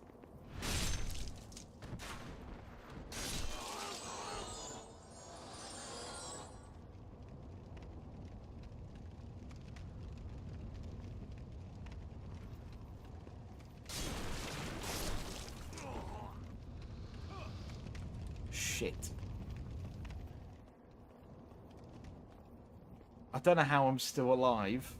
Shit. I don't know how I'm still alive.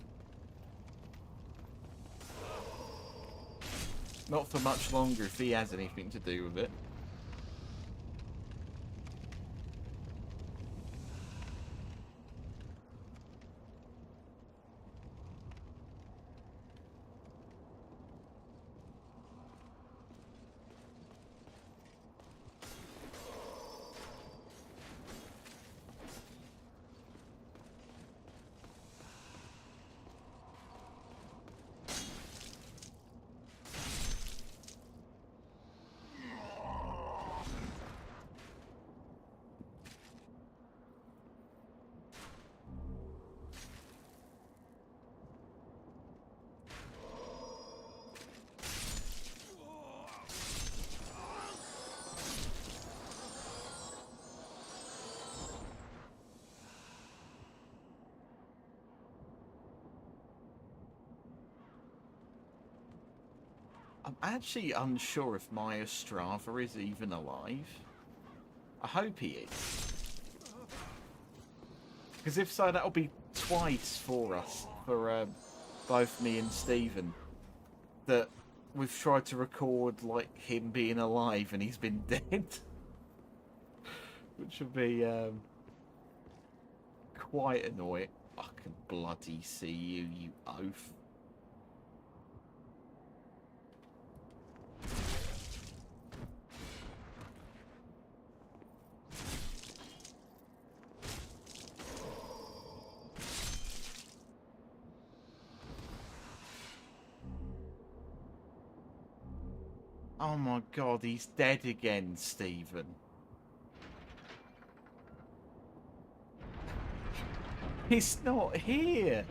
Not for much longer if he has anything to do with it. I'm actually unsure if Maya Strava is even alive. I hope he is. Because if so, that'll be twice for us, for both me and Stephen, that we've tried to record like him being alive and he's been dead. Which would be quite annoying. I can bloody see you, you oaf. Oh my god, he's dead again, Stephen. He's not here.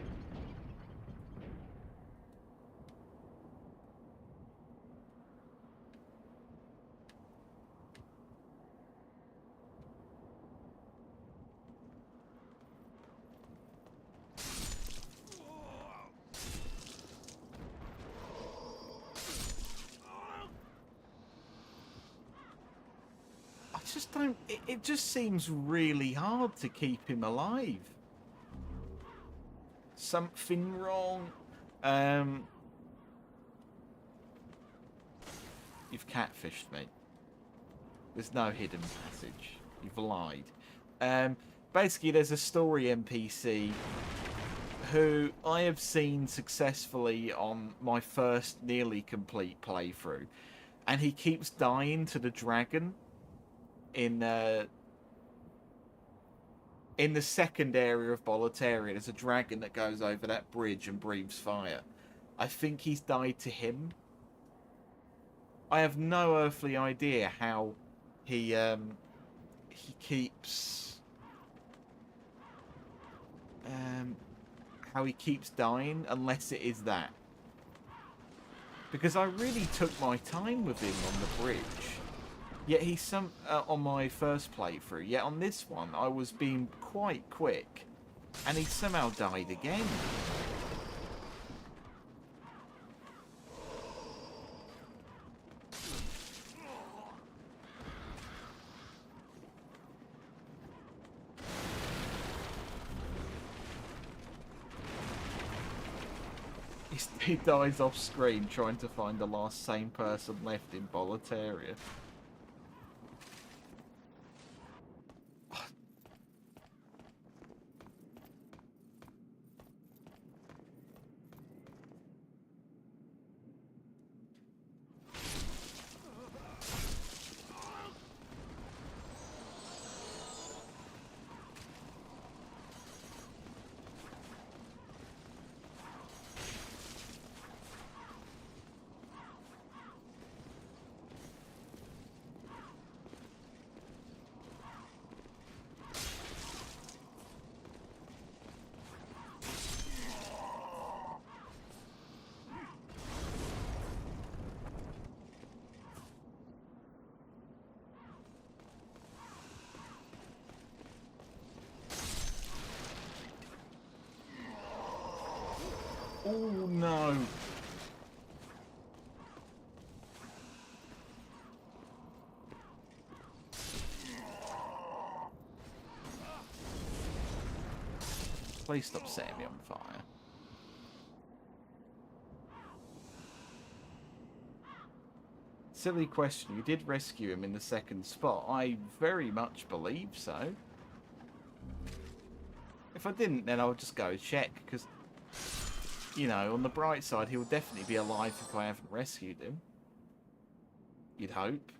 Just don't. It just seems really hard to keep him alive. Something wrong. You've catfished me. There's no hidden passage. You've lied. Basically, there's a story NPC who I have seen successfully on my first nearly complete playthrough, and he keeps dying to the dragon. In the second area of Boletaria, there's a dragon that goes over that bridge and breathes fire. I think he's died to him. I have no earthly idea how he keeps dying, unless it is that. Because I really took my time with him on the bridge. Yet he's on my first playthrough. Yet on this one, I was being quite quick, and he somehow died again. He dies off screen trying to find the last sane person left in Boletaria. Oh no! Please stop setting me on fire. Silly question. You did rescue him in the second spot. I very much believe so. If I didn't, then I would just go check, because, you know, on the bright side, he'll definitely be alive if I haven't rescued him. You'd hope.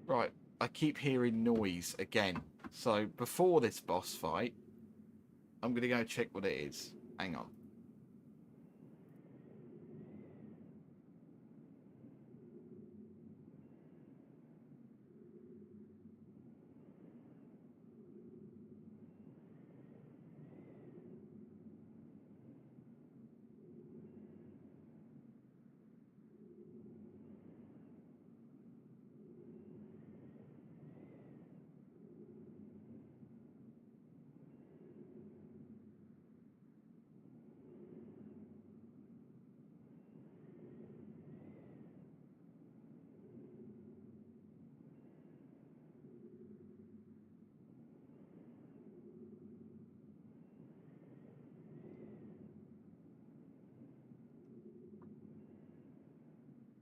Right, I keep hearing noise again. So, before this boss fight, I'm going to go check what it is. Hang on.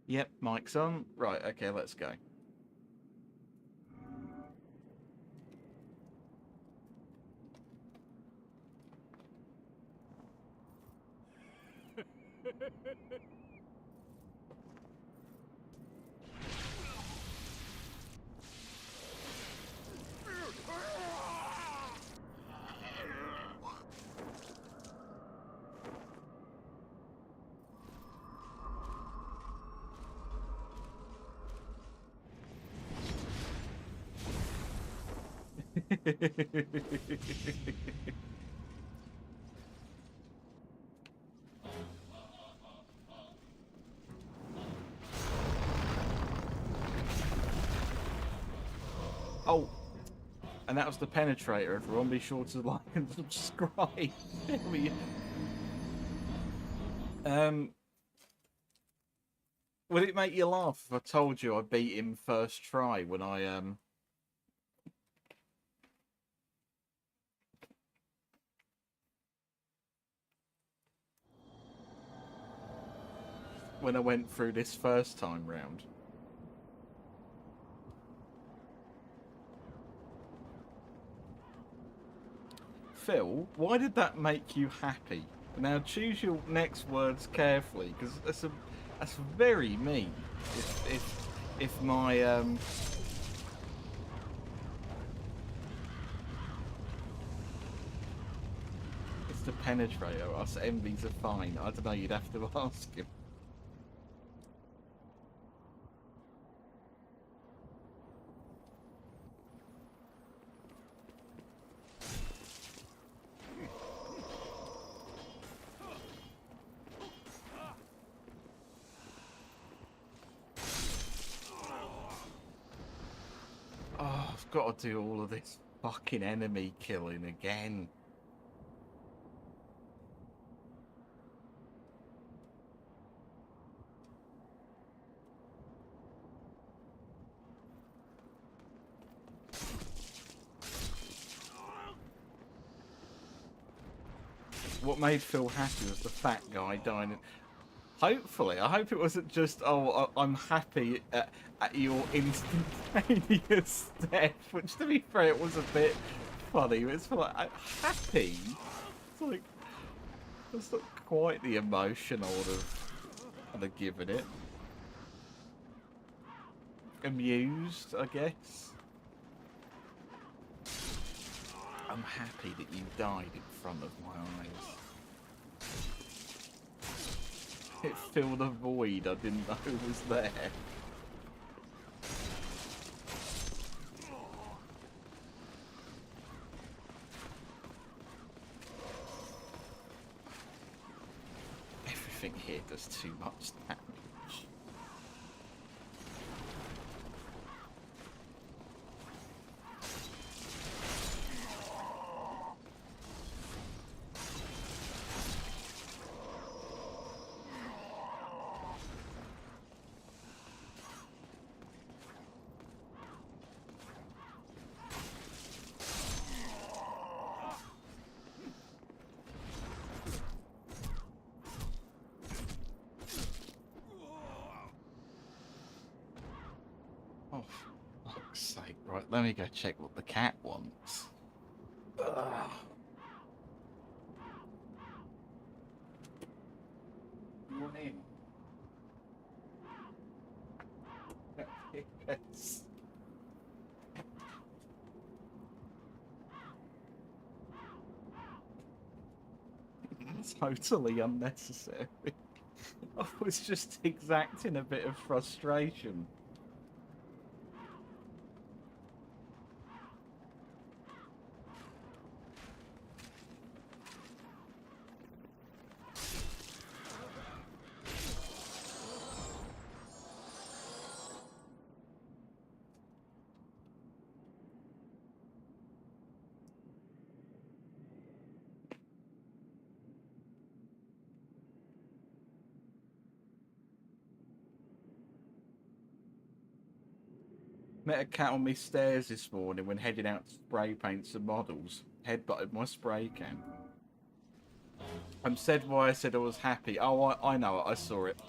Yep, mic's on. Right, okay, let's go. Oh, and that was the penetrator. Everyone, be sure to like and subscribe. Would it make you laugh if I told you I beat him first try when I went through this first time round? Phil, why did that make you happy? Now choose your next words carefully, because that's very mean. If my it's the penetrator. Us envies are fine. I don't know. You'd have to ask him. Oh, I've got to do all of this fucking enemy killing again. what made Phil happy was the fat guy dying. Hopefully, I hope it wasn't just, oh, I'm happy at your instantaneous death, which to be fair, it was a bit funny. But it's like, happy? It's like, that's not quite the emotion I would have given it. Amused, I guess. I'm happy that you died in front of my eyes. It filled a void I didn't know was there. Everything here does too much damage. Oh, for fuck's sake. Right, let me go check what the cat wants. Ugh. Come in. Yes. Totally unnecessary. I was just exacting a bit of frustration. Met a cat on me stairs this morning when heading out to spray paint some models. Headbutted my spray can. Said why I said I was happy. Oh, I know it. I saw it.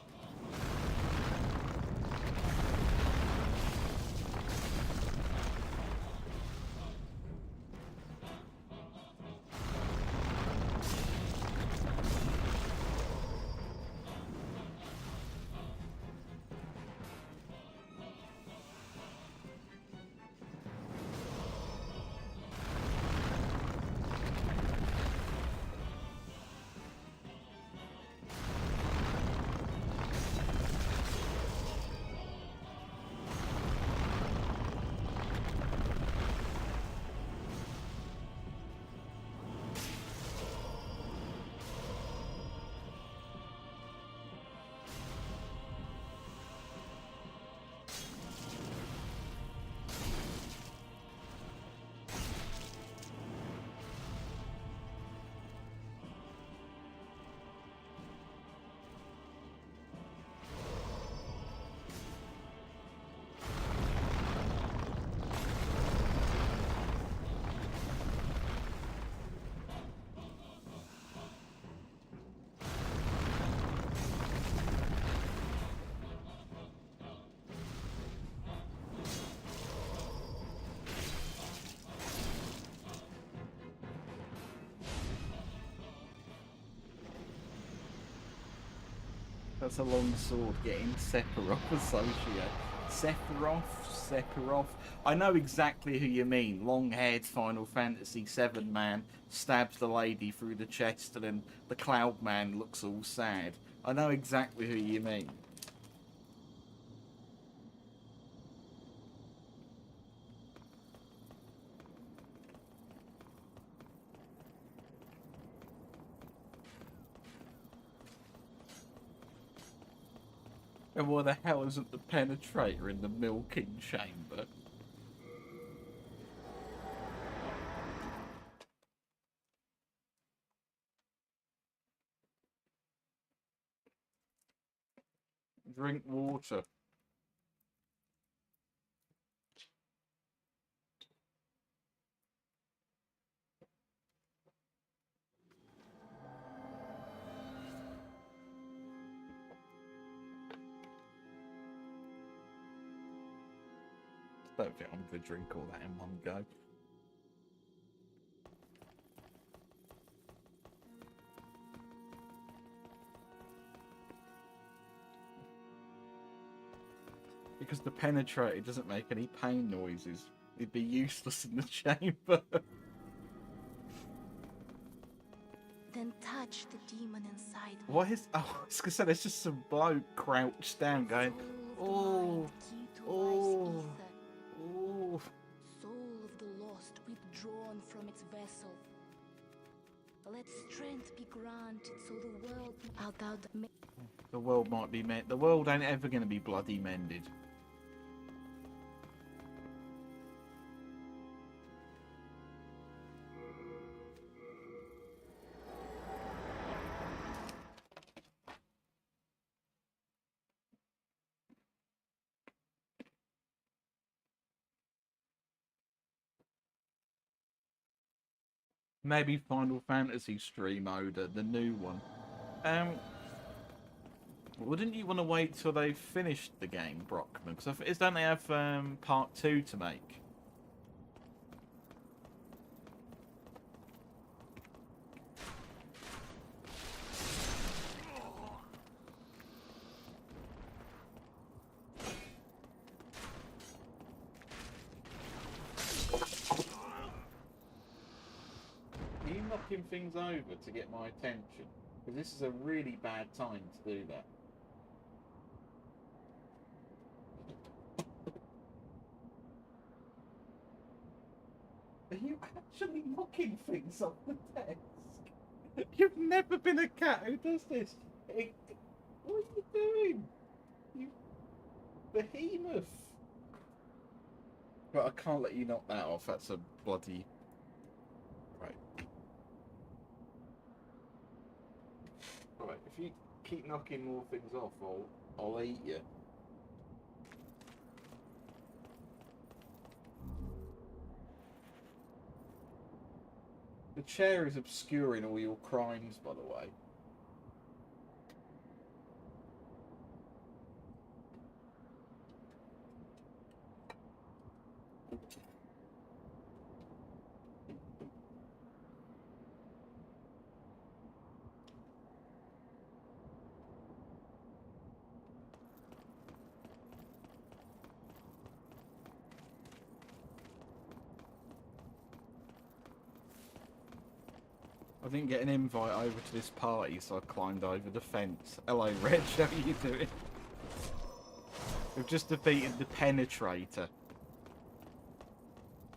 That's a long sword getting Sephiroth associated. Sephiroth. I know exactly who you mean. Long-haired Final Fantasy VII man stabs the lady through the chest and then the Cloud Man looks all sad. I know exactly who you mean. And why the hell isn't the penetrator in the milking chamber? Drink water. Don't think I'm going to drink all that in one go. Because the penetrator doesn't make any pain noises. It'd be useless in the chamber. Then touch the demon inside me. What is... Oh, I was going to say, there's just some bloke crouched down going, Soul of the mind, key to life's ether. oh. Soul of the lost, withdrawn from its vessel. Let strength be granted, so the world without The world might be mended. The world ain't ever going to be bloody mended. Maybe Final Fantasy stream mode, the new one. Wouldn't you want to wait till they've finished the game, Brockman? Because don't they have part 2 to make? Are you knocking things over to get my attention? Because this is a really bad time to do that. Are you actually knocking things off the desk? You've never been a cat who does this. What are you doing? You behemoth. But I can't let you knock that off. That's a bloody... Right. Right, if you keep knocking more things off, I'll eat you. The chair is obscuring all your crimes, by the way. I didn't get an invite over to this party, so I climbed over the fence. Hello, Reg, how are you doing? We've just defeated the Penetrator.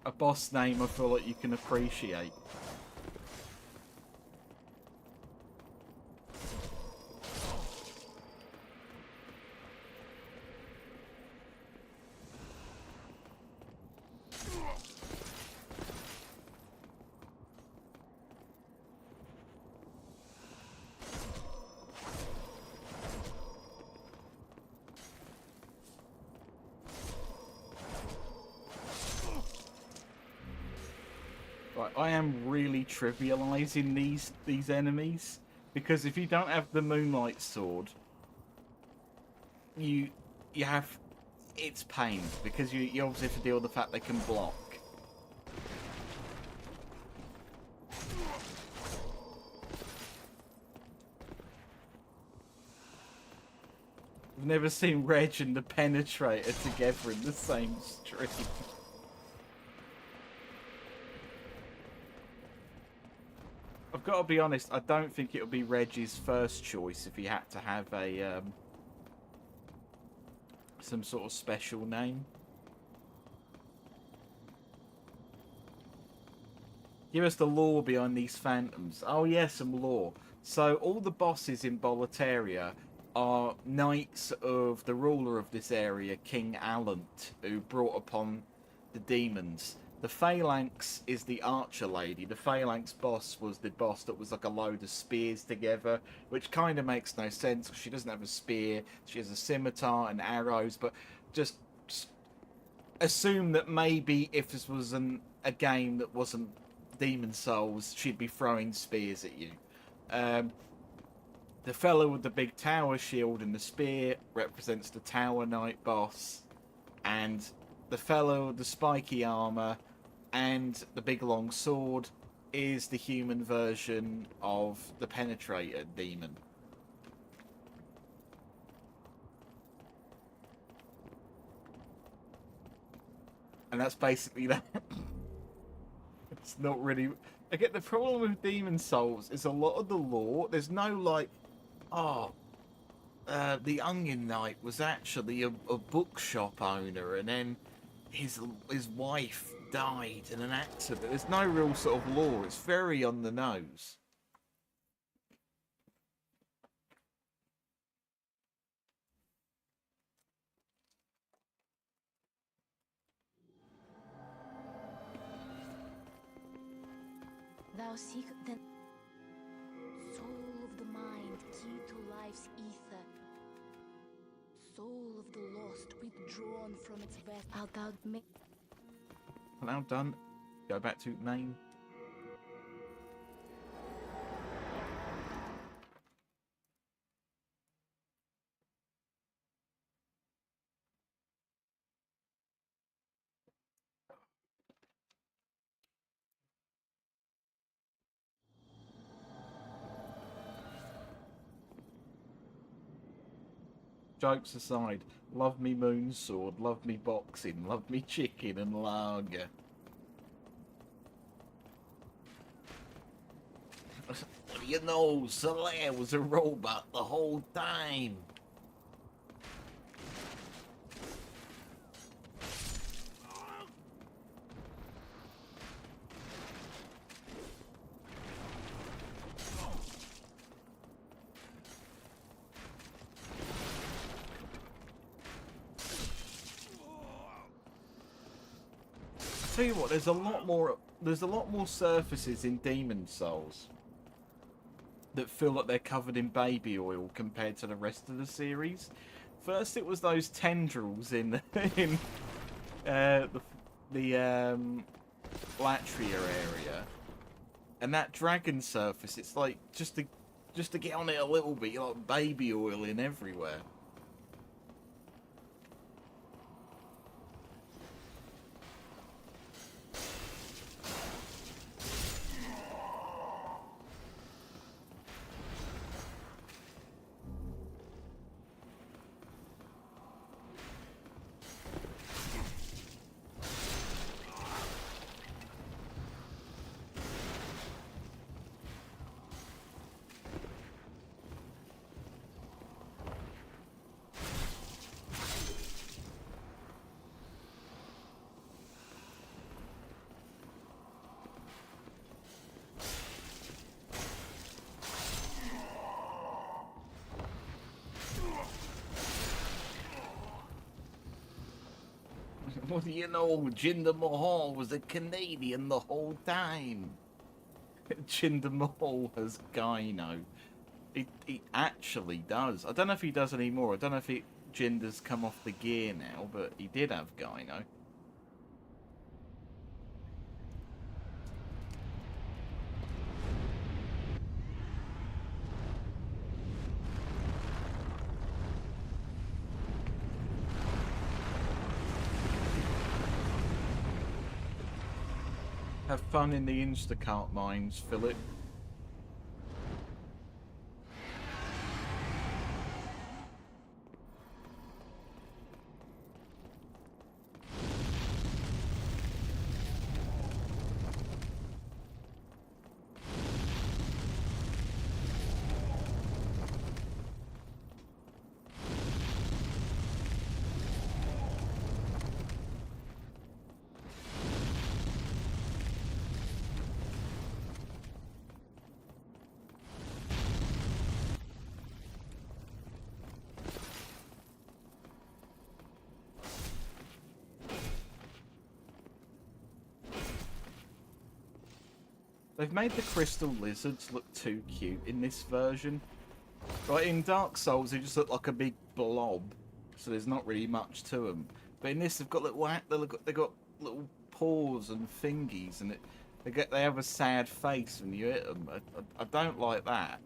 A boss name I feel like you can appreciate. Right, I am really trivializing these enemies, because if you don't have the Moonlight Sword, you have it's pain, because you obviously have to deal with the fact they can block. I've never seen Reg and the Penetrator together in the same stream. I've got to be honest, I don't think it would be Reg's first choice if he had to have a some sort of special name. Give us the lore behind these phantoms. Oh yeah, some lore. So all the bosses in Boletaria are knights of the ruler of this area, King Allant, who brought upon the demons. The Phalanx is the archer lady. The Phalanx boss was the boss that was like a load of spears together, which kind of makes no sense because she doesn't have a spear. She has a scimitar and arrows, but just assume that maybe if this was a game that wasn't Demon Souls, she'd be throwing spears at you. The fellow with the big tower shield and the spear represents the Tower Knight boss, and the fellow with the spiky armor and the big long sword is the human version of the Penetrator demon. And that's basically that. It's not really... I get the problem with Demon Souls is a lot of the lore, there's no like, oh, the Onion Knight was actually a bookshop owner, and then his wife died in an accident. There's no real sort of lore. It's very on the nose. Thou seek the soul of the mind, key to life's ether. Soul of the lost, withdrawn from its vest. Art thou make Now done. Go back to main. Jokes aside, love me moonsword, love me boxing, love me chicken and lager. What do you know? Solaire was a robot the whole time. Tell you what, there's a lot more surfaces in Demon Souls that feel like they're covered in baby oil compared to the rest of the series. First, it was those tendrils in in the Latria area, and that dragon surface. It's like just to get on it a little bit, you're like baby oil in everywhere. What do you know? Jinder Mahal was a Canadian the whole time. Jinder Mahal has gyno. He actually does. I don't know if he does anymore. I don't know if Jinder's come off the gear now, but he did have gyno. Have fun in the Instacart mines, Philip. They've made the crystal lizards look too cute in this version. Right, in Dark Souls, they just look like a big blob, so there's not really much to them. But in this, they've got they've got little paws and fingies, and they have a sad face when you hit them. I don't like that.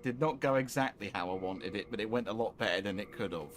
did not go exactly how I wanted it, but it went a lot better than it could have.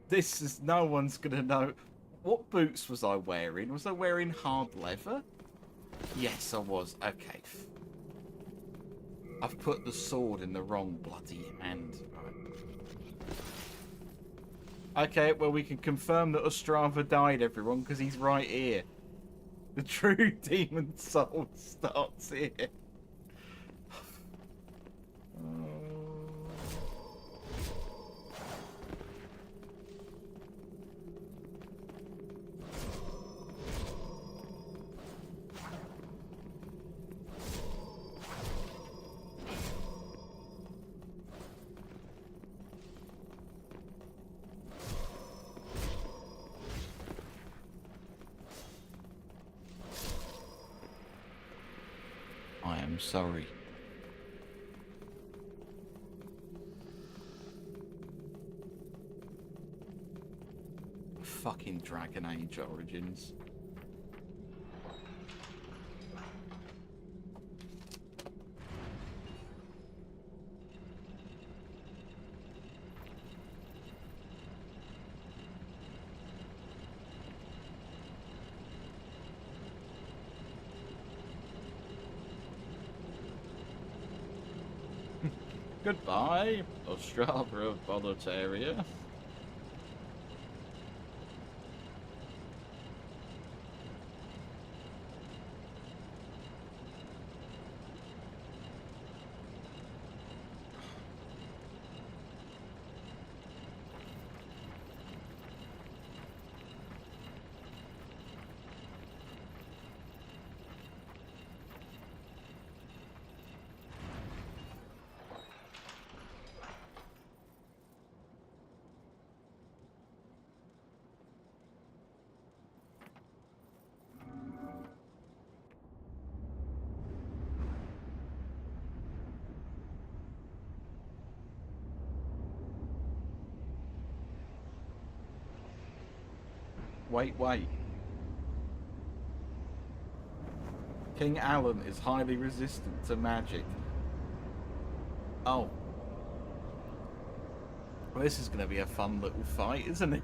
This is... no one's gonna know. What boots was I wearing? Was I wearing hard leather? Yes, I was. Okay. I've put the sword in the wrong bloody hand. Right. Okay, well, we can confirm that Ostrava died, everyone, because he's right here. The true demon soul starts here. I am sorry. Fucking Dragon Age Origins. Goodbye, Ostrava of Boletaria. Wait. King Alan is highly resistant to magic. Oh. Well, this is going to be a fun little fight, isn't it?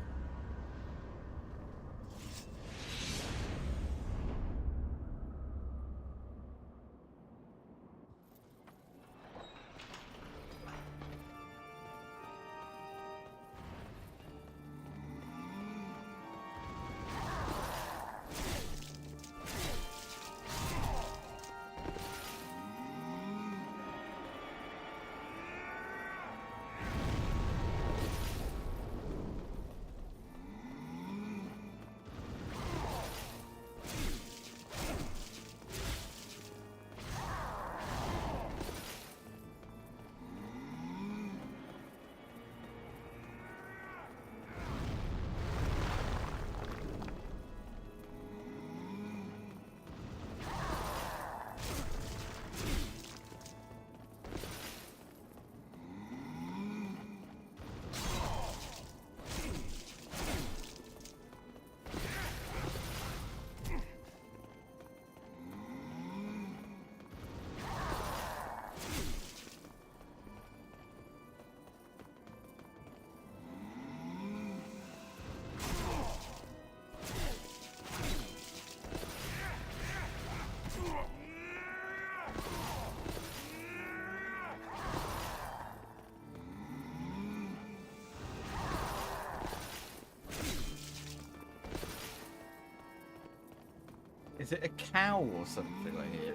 Is it a cow or something I hear?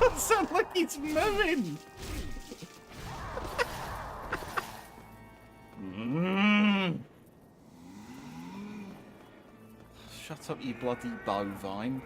doesn't sound like he's moving. Shut up, you bloody bovine.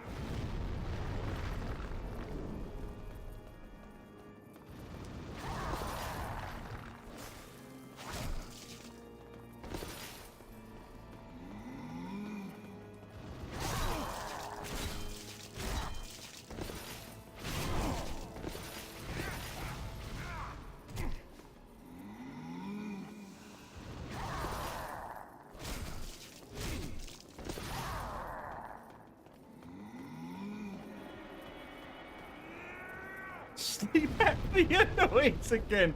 Sleep apnea noise again.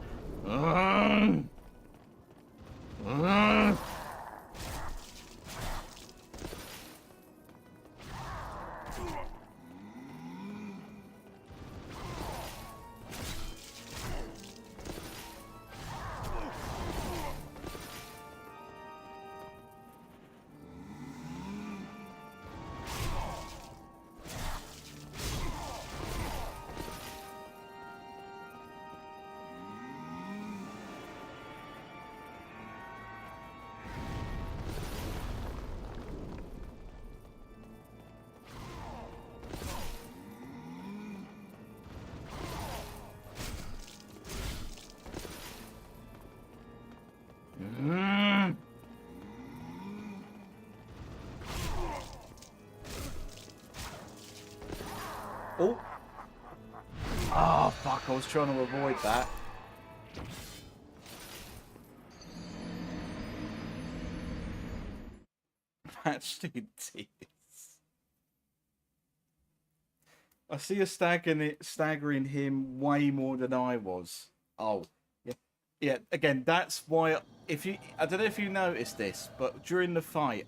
Oh. Oh, fuck. I was trying to avoid that. Matched in tears. I see a staggering him way more than I was. Oh, yeah. Yeah, again, that's why I don't know if you noticed this, but during the fight,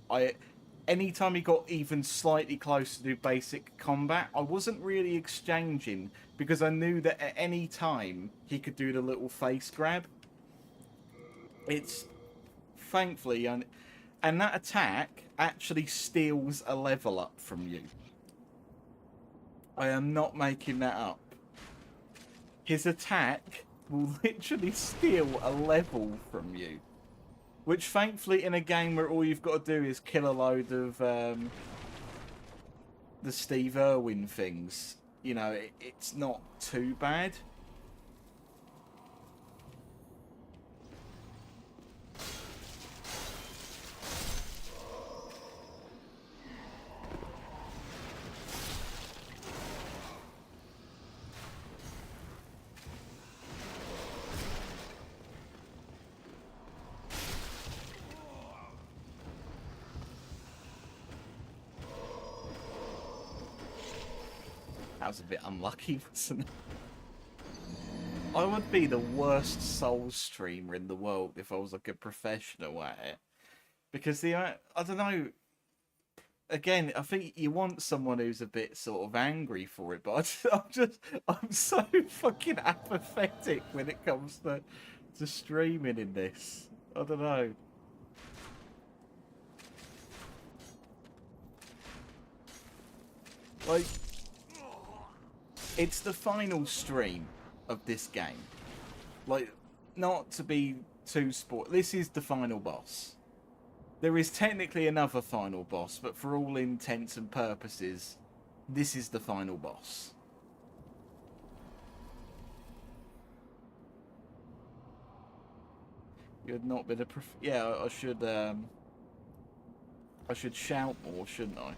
anytime he got even slightly close to do basic combat, I wasn't really exchanging because I knew that at any time he could do the little face grab. It's thankfully, and that attack actually steals a level up from you. I am not making that up. His attack will literally steal a level from you. Which, thankfully, in a game where all you've got to do is kill a load of the Steve Irwin things, you know, it's not too bad. That was a bit unlucky, wasn't it? I would be the worst Souls streamer in the world if I was like a professional at it. Because I don't know. Again, I think you want someone who's a bit sort of angry for it, but I'm so fucking apathetic when it comes to streaming in this. I don't know. Like, it's the final stream of this game. Like, not to be too this is the final boss. There is technically another final boss, but for all intents and purposes, this is the final boss. You had not been a yeah, I should shout more, shouldn't I?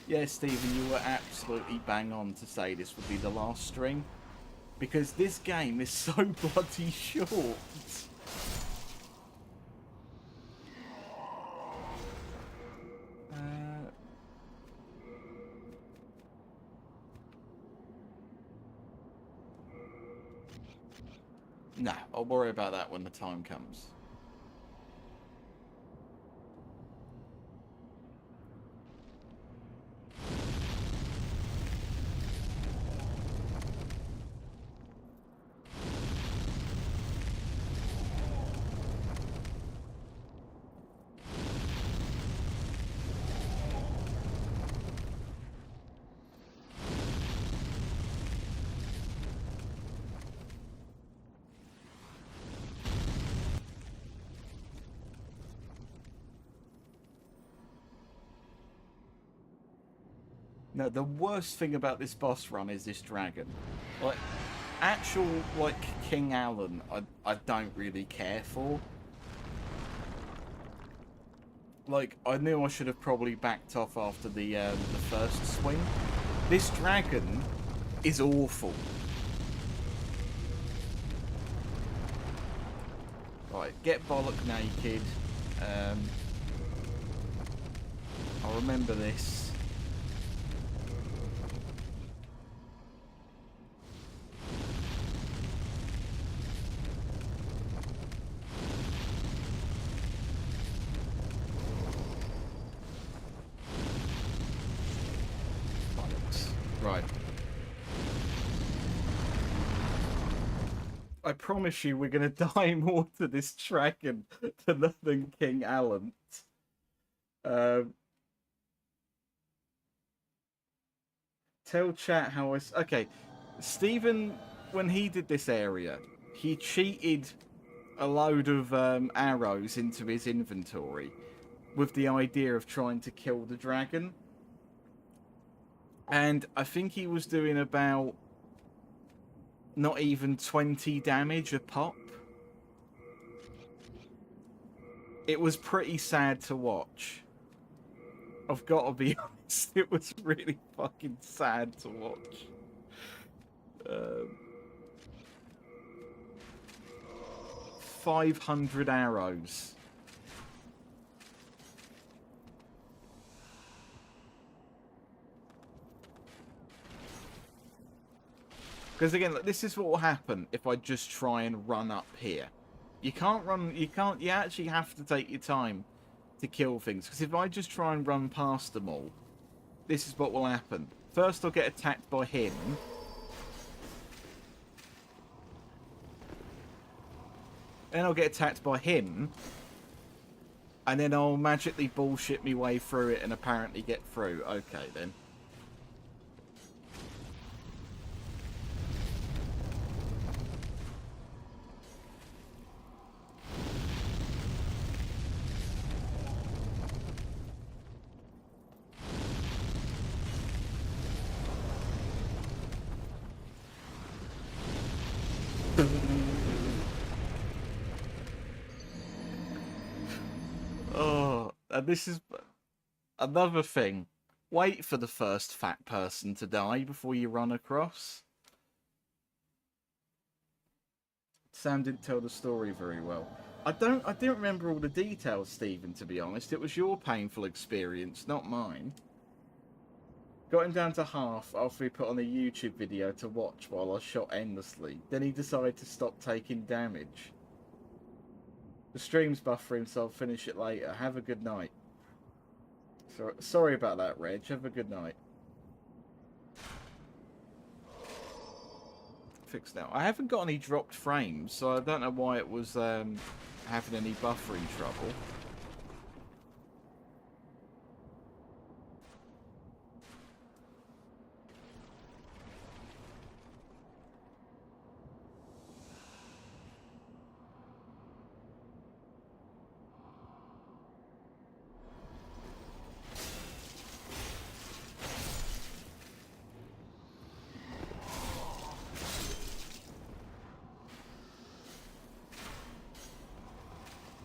Yeah, Stephen, you were absolutely bang on to say this would be the last stream. Because this game is so bloody short. Nah, I'll worry about that when the time comes. No, the worst thing about this boss run is this dragon. Like, actual, like, King Alan, I don't really care for. Like, I knew I should have probably backed off after the first swing. This dragon is awful. Right, get bollock naked. I'll remember this. Right. I promise you we're going to die more to this dragon than King Alan. Tell chat how I... Okay, Stephen, when he did this area, he cheated a load of arrows into his inventory with the idea of trying to kill the dragon. And I think he was doing about not even 20 damage a pop. It was pretty sad to watch. I've got to be honest, it was really fucking sad to watch. 500 arrows. Because again, this is what will happen if I just try and run up here. You can't run, you actually have to take your time to kill things. Because if I just try and run past them all, this is what will happen. First I'll get attacked by him. Then I'll get attacked by him. And then I'll magically bullshit me way through it and apparently get through. Okay then. Oh, and this is another thing. Wait for the first fat person to die before you run across. Sam didn't tell the story very well. I didn't remember all the details, Stephen, to be honest. It was your painful experience, not mine. Got him down to half after he put on a YouTube video to watch while I shot endlessly. Then he decided to stop taking damage. The stream's buffering, so I'll finish it later. Have a good night. Sorry about that, Reg. Have a good night. Fixed now. I haven't got any dropped frames, so I don't know why it was having any buffering trouble.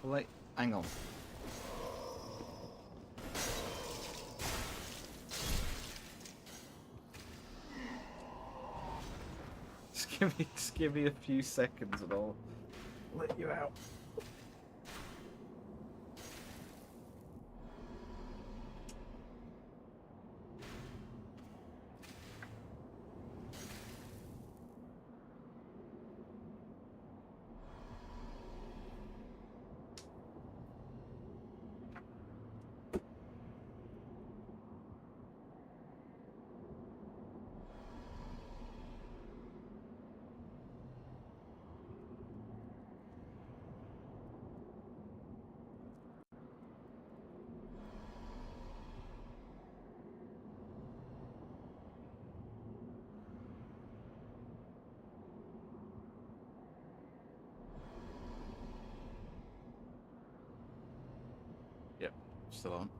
Wait, hang on. Just give me a few seconds and I'll let you out. Still on.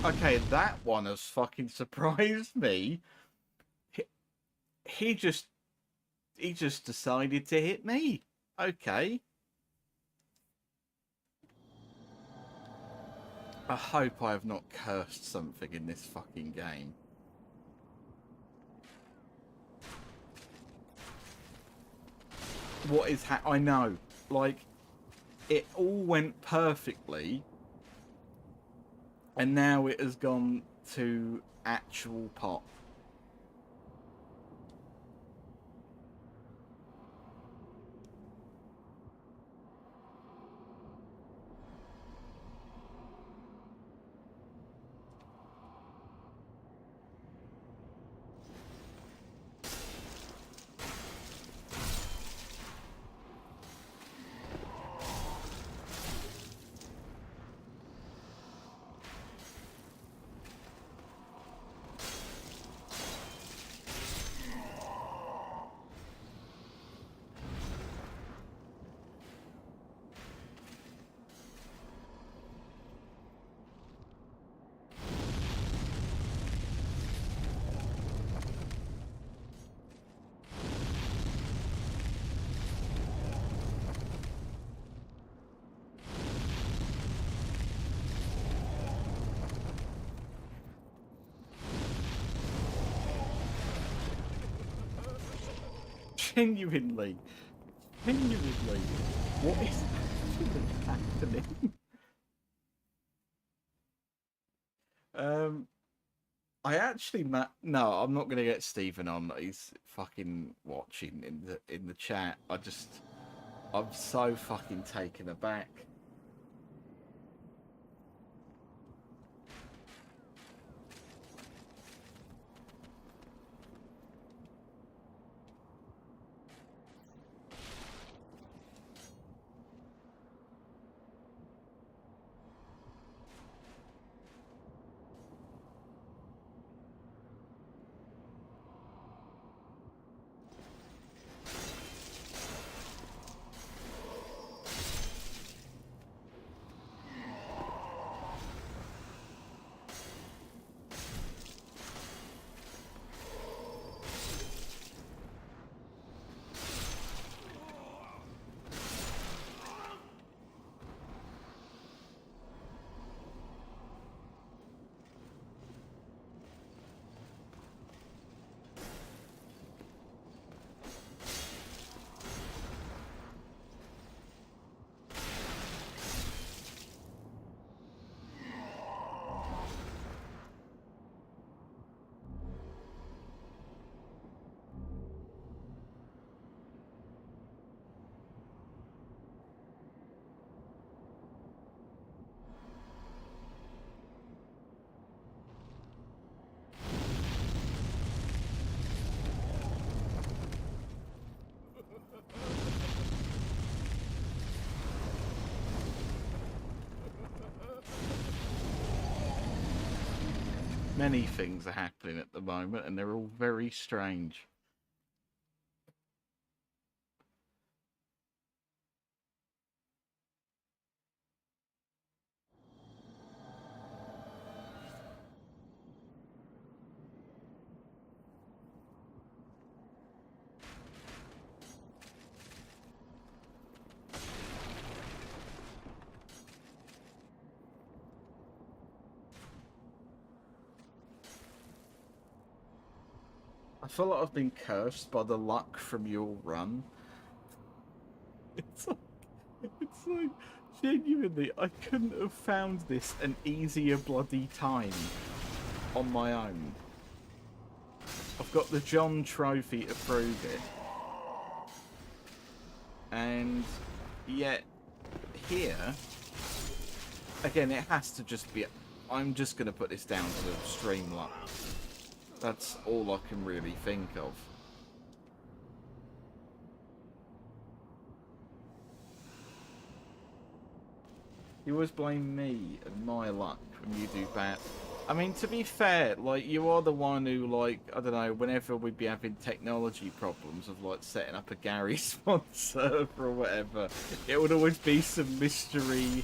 Okay, that one has fucking surprised me. He just decided to hit me. Okay. I hope I have not cursed something in this fucking game. What is I know. Like, it all went perfectly. And now it has gone to actual pot. Genuinely. What is actually happening? I actually no, I'm not gonna get Stephen on. He's fucking watching in the chat. I'm so fucking taken aback. Many things are happening at the moment, and they're all very strange. I feel like I've been cursed by the luck from your run. It's like genuinely, I couldn't have found this an easier bloody time on my own. I've got the John trophy to prove it. And yet, here, Again, it has to just be... I'm just going to put this down to stream luck. That's all I can really think of. You always blame me and my luck when you do bad. I mean, to be fair, like, you are the one who, like, I don't know, whenever we'd be having technology problems of, like, setting up a Gary Spawn server or whatever, it would always be some mystery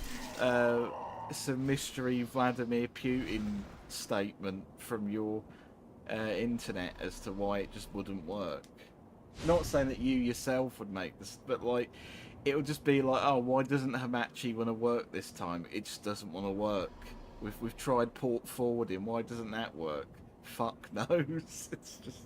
Vladimir Putin statement from your internet as to why it just wouldn't work. Not saying that you yourself would make this, but, like, it would just be like, oh, why doesn't Hamachi want to work this time? It just doesn't want to work. We've tried port forwarding. Why doesn't that work? Fuck knows. It's just...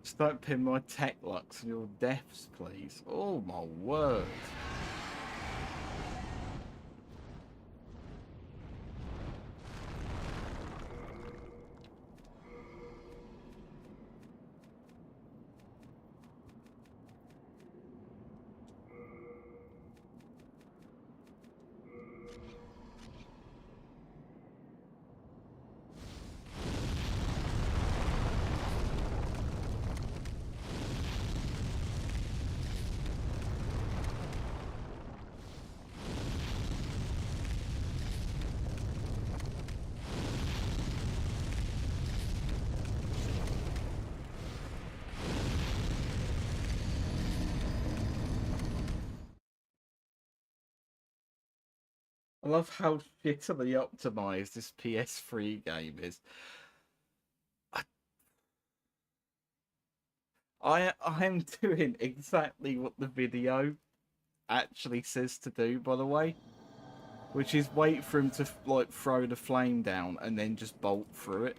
Just don't pin my tech lucks on your deaths, please. Oh my word. I love how shittily optimized this PS3 game is. I am doing exactly what the video actually says to do, by the way, which is wait for him to like throw the flame down and then just bolt through it.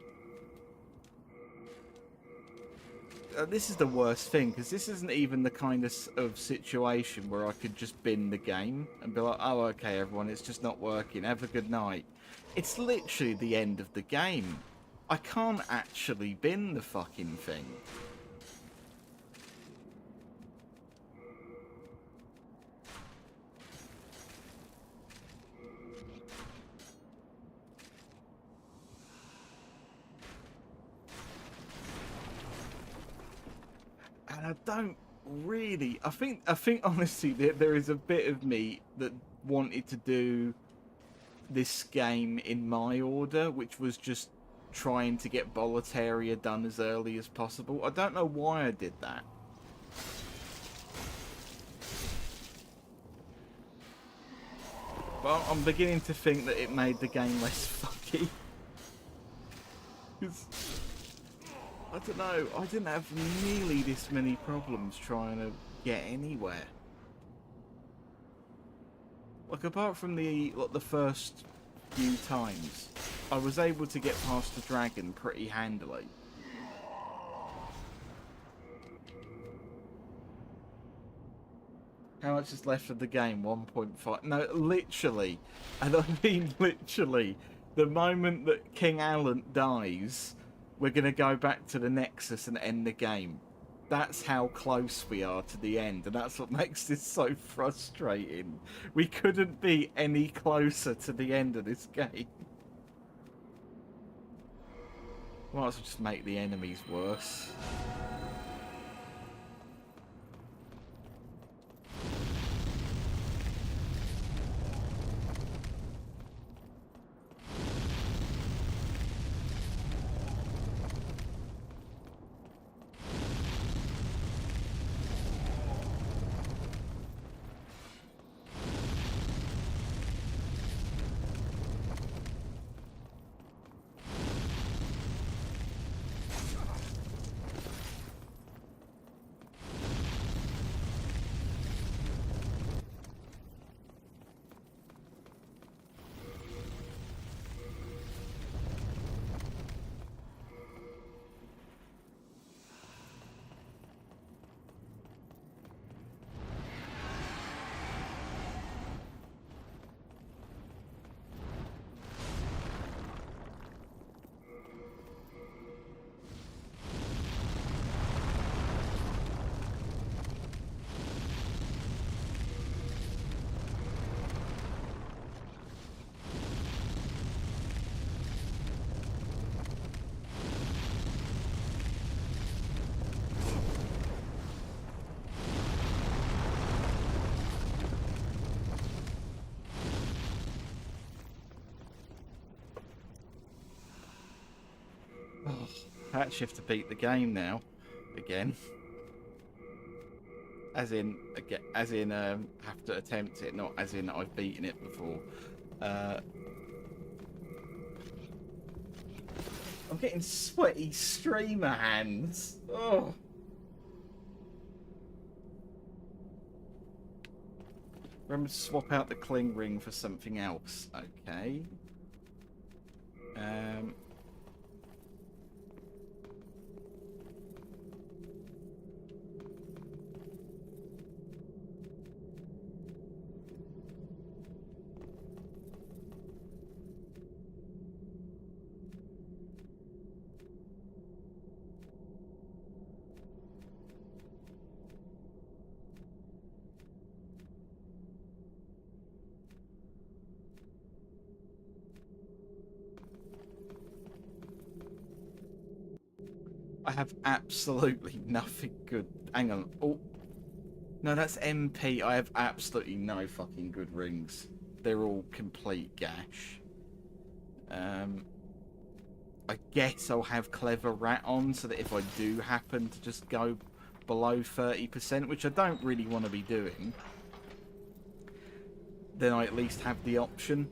This is the worst thing, because this isn't even the kind of situation where I could just bin the game and be like, oh, okay, everyone, it's just not working. Have a good night. It's literally the end of the game. I can't actually bin the fucking thing. And I don't really... I think honestly there is a bit of me that wanted to do this game in my order, which was just trying to get Boletaria done as early as possible. I don't know why I did that. But I'm beginning to think that it made the game less fucky. 'Cause I don't know, I didn't have nearly this many problems trying to get anywhere. Like, apart from the first few times, I was able to get past the dragon pretty handily. How much is left of the game? 1.5. No, literally, and I mean literally, the moment that King Alan dies, we're going to go back to the Nexus and end the game. That's how close we are to the end, and that's what makes this so frustrating. We couldn't be any closer to the end of this game. Might as well just make the enemies worse. patch, you have to beat the game now. Again. As in, have to attempt it, not as in I've beaten it before. I'm getting sweaty streamer hands. Oh. Remember to swap out the cling ring for something else. Okay. I have absolutely nothing good. Hang on. Oh. No, that's MP. I have absolutely no fucking good rings. They're all complete gash. I guess I'll have Clever Rat on so that if I do happen to just go below 30%, which I don't really want to be doing, then I at least have the option.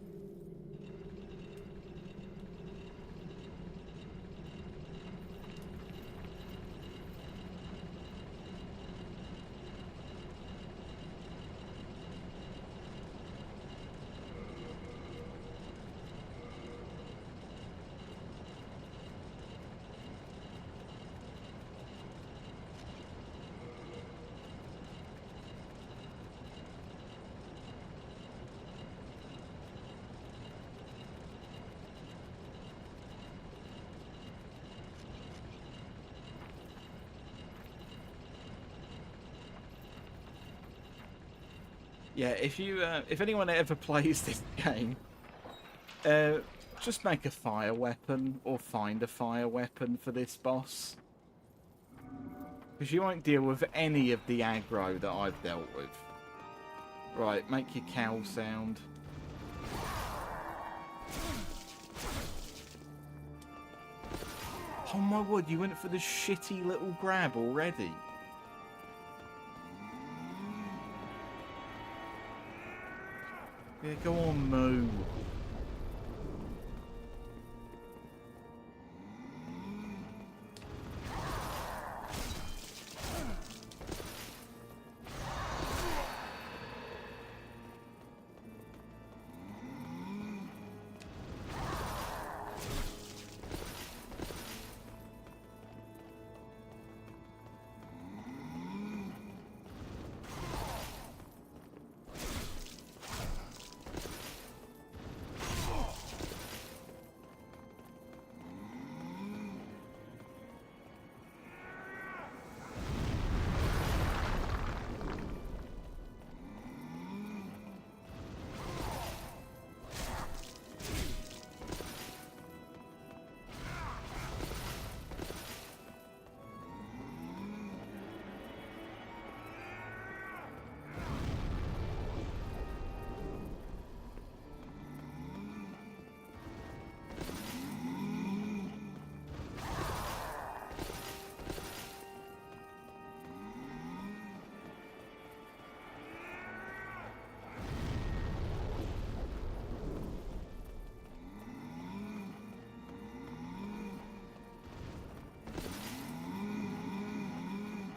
Yeah, if anyone ever plays this game, just make a fire weapon or find a fire weapon for this boss. Because you won't deal with any of the aggro that I've dealt with. Right, make your cow sound. Oh my word, you went for the shitty little grab already. Yeah, go on, moo.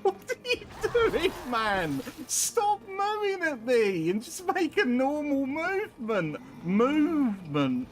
What are you doing, man? Stop mooing at me and just make a normal movement. Movement.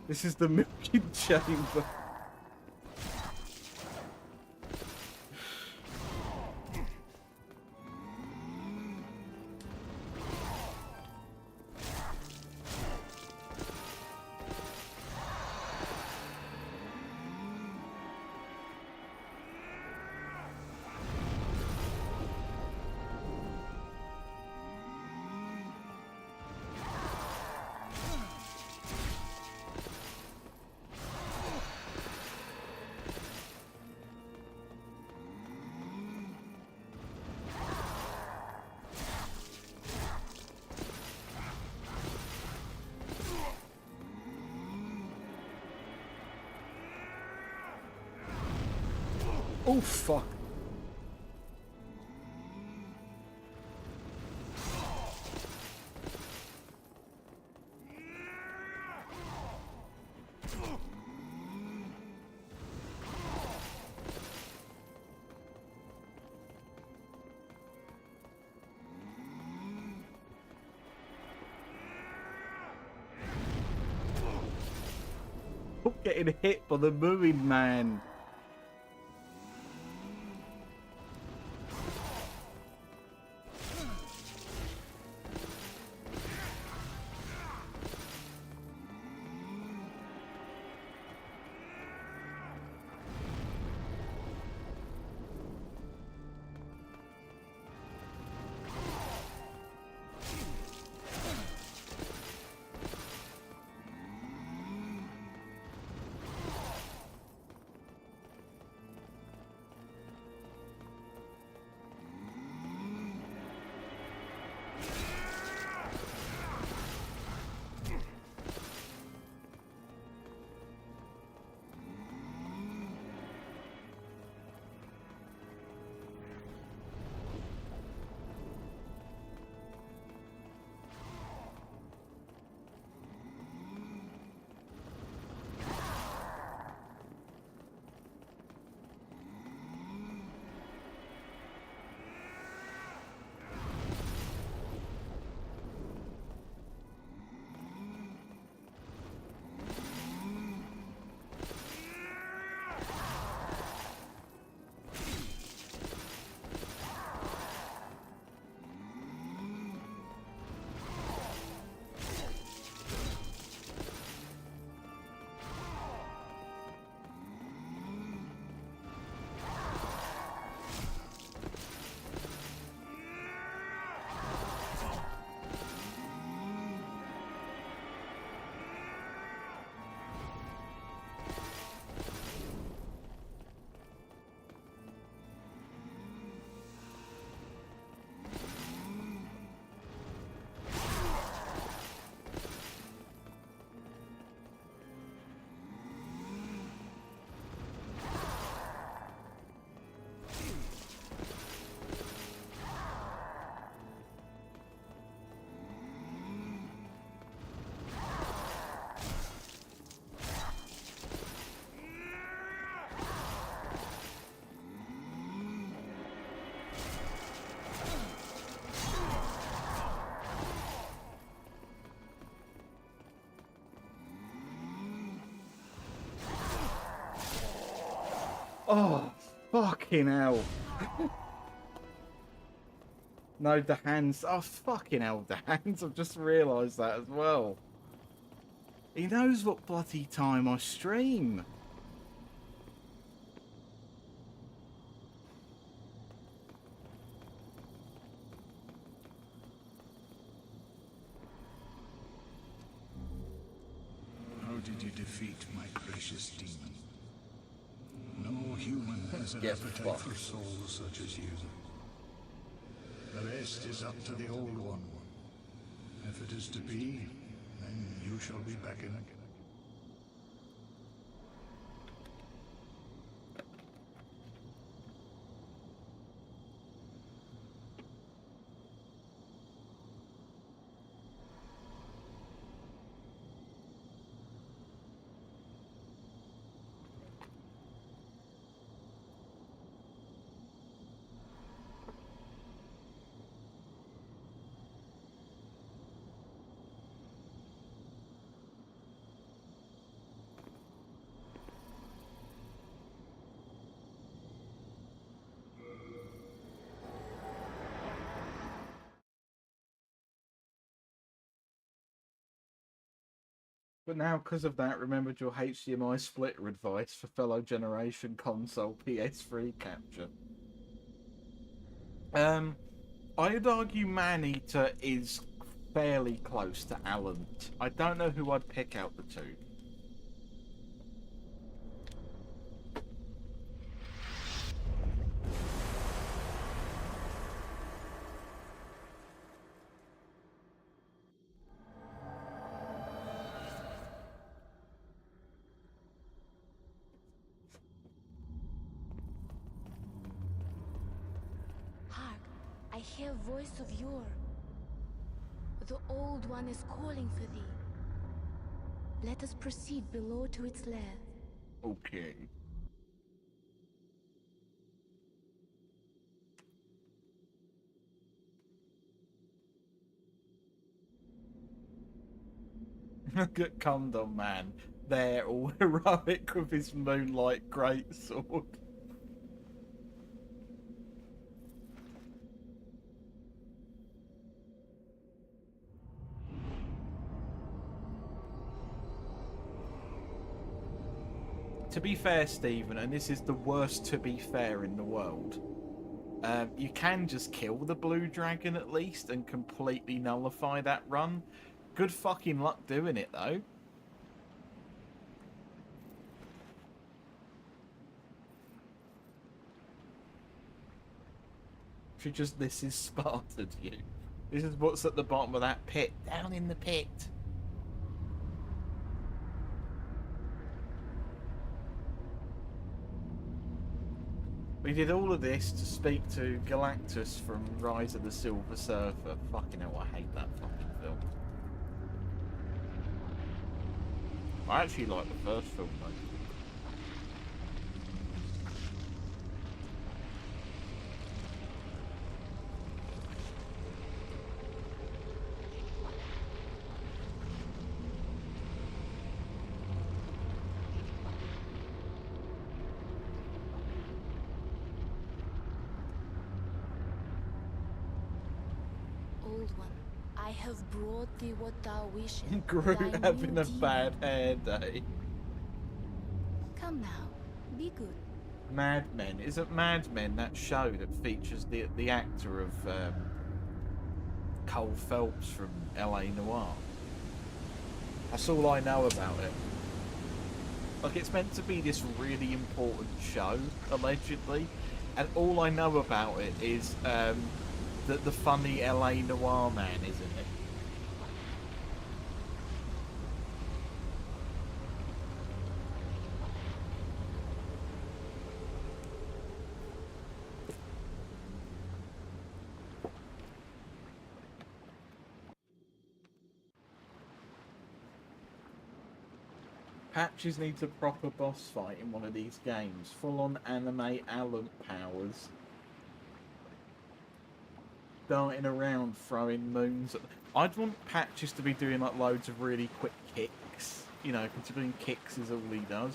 This is the milking chamber. Oh, fuck. Getting hit by the moving man. Oh, fucking hell. No, the hands. Oh, fucking hell, the hands. I've just realised that as well. He knows what bloody time I stream. How did you defeat my precious demon? No human has an Get appetite fucked. for souls such as you. The rest is up to the old one. If it is to be, then you shall be beckoned. But now, because of that, remembered your HDMI splitter advice for fellow generation console PS3 capture. I'd argue Maneater is fairly close to Alan. I don't know who I'd pick out the two. hear voice of yore. The Old One is calling for thee. Let us proceed below to its lair. Okay. Look at Condom Man. There, all heroic with his moonlight greatsword. To be fair, Stephen, and this is the worst to be fair in the world, you can just kill the blue dragon at least and completely nullify that run. Good fucking luck doing it, though. This is Sparta to you. This is what's at the bottom of that pit. Down in the pit. We did all of this to speak to Galactus from Rise of the Silver Surfer. Fucking hell, I hate that fucking film. I actually like the first film, though. Old One, I have brought thee what thou wishest. Groot thy having new a bad hair day. Come now, be good. Mad Men. Isn't Mad Men that show that features the actor of Cole Phelps from LA Noire? That's all I know about it. Like, it's meant to be this really important show, allegedly, and all I know about it is the funny LA Noire man, isn't it? Patches needs a proper boss fight in one of these games. Full on anime Alan powers. Darting around, throwing moons at... I'd want Patches to be doing like loads of really quick kicks. You know, considering kicks is all he does.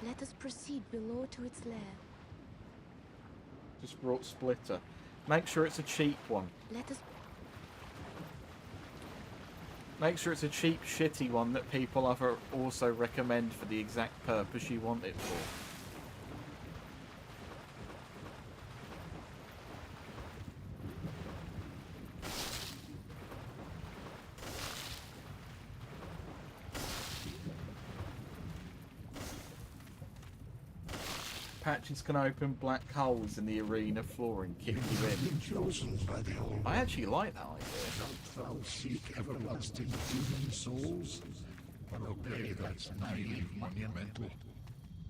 Let us proceed below to its lair. Just brought Splitter. Make sure it's a cheap one. Let us... Make sure it's a cheap, shitty one that people also recommend for the exact purpose you want it for. Patches can open black holes in the arena floor and kick you in. Chosen by the old. I actually like that idea. Shalt thou seek everlasting human souls, or obey that naive monumental?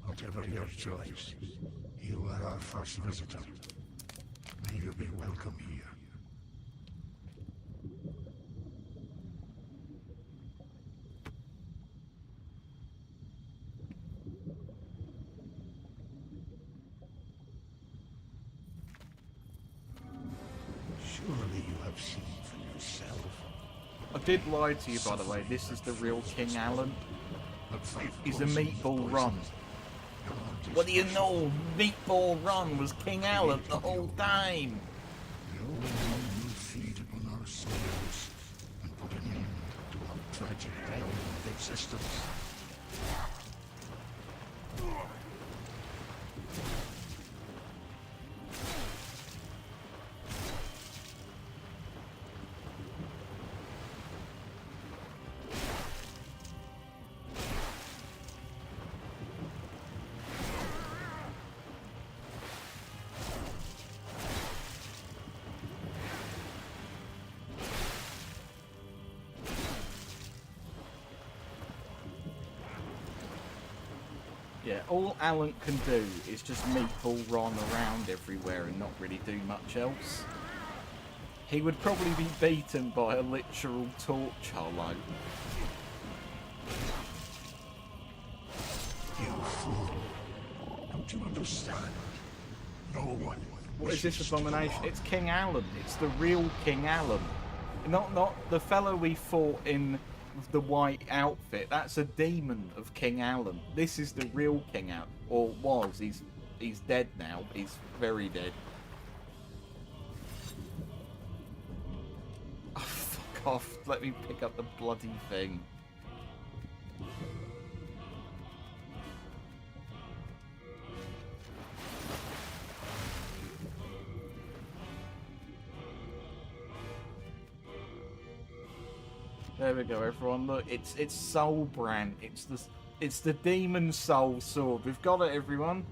Whatever your choice, you are our first visitor. May you be welcome here. Surely you have seen for yourself. I did lie to you, by the way. This is the real King Alan. He's a meatball run. What do you know? Meatball Run was King Alan the whole time. The only one will feed upon our souls and put an end to our tragic hell of existence. Yeah, all Alan can do is just meatball run around everywhere and not really do much else. He would probably be beaten by a literal torch hollow. You fool. Don't you understand? No one. What is this abomination? It's King Alan. It's the real King Alan. Not the fellow we fought in the white outfit. That's a demon of King Alan. This is the real King Alan. Or was. He's dead now. He's very dead. Oh, fuck off. Let me pick up the bloody thing. There we go, everyone. Look, it's Soulbrand. It's the demon soul sword. We've got it, everyone.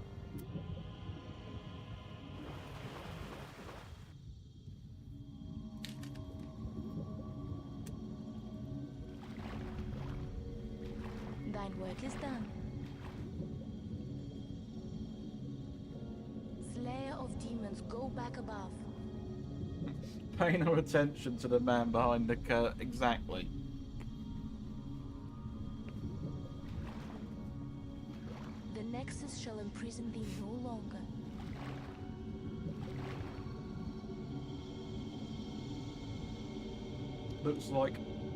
Thine work is done. Slayer of demons, go back above. Pay no attention to the man behind the curtain. Exactly. The Nexus shall imprison thee no longer. Looks like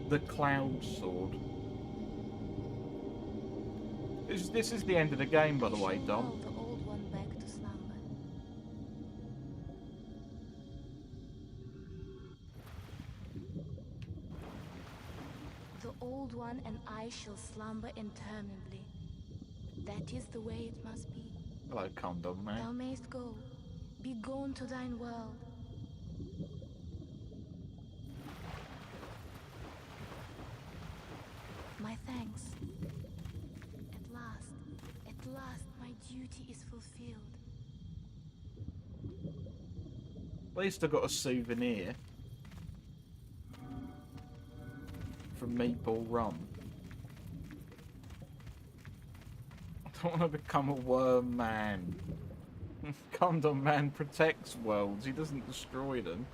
the Cloud Sword. This is the end of the game, by the way, Shall Dom. lull the old one back to slumber. The old one and I shall slumber interminably. That is the way it must be. Hello, Condom Thou Man. mayst go. Be gone to thine world. My thanks. At last, my duty is fulfilled. At least I got a souvenir from Meatball Run. I don't want to become a worm man. Condom Man protects worlds. He doesn't destroy them.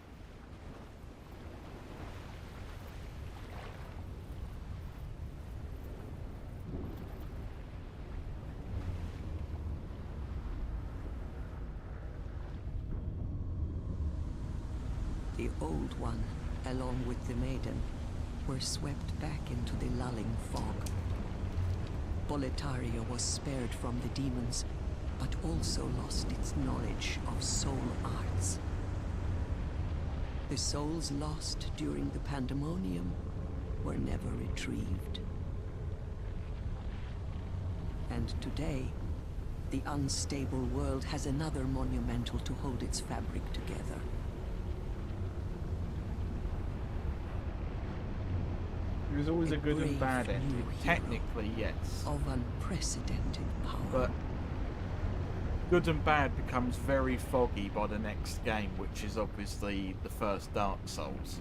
The Old One, along with the Maiden, were swept back into the lulling fog. Boletaria was spared from the demons, but also lost its knowledge of soul arts. The souls lost during the pandemonium were never retrieved. And today, the unstable world has another monumental to hold its fabric together. There was always a good and brave bad ending. new hero. Technically, yes. Of unprecedented power. But good and bad becomes very foggy by the next game, which is obviously the first Dark Souls.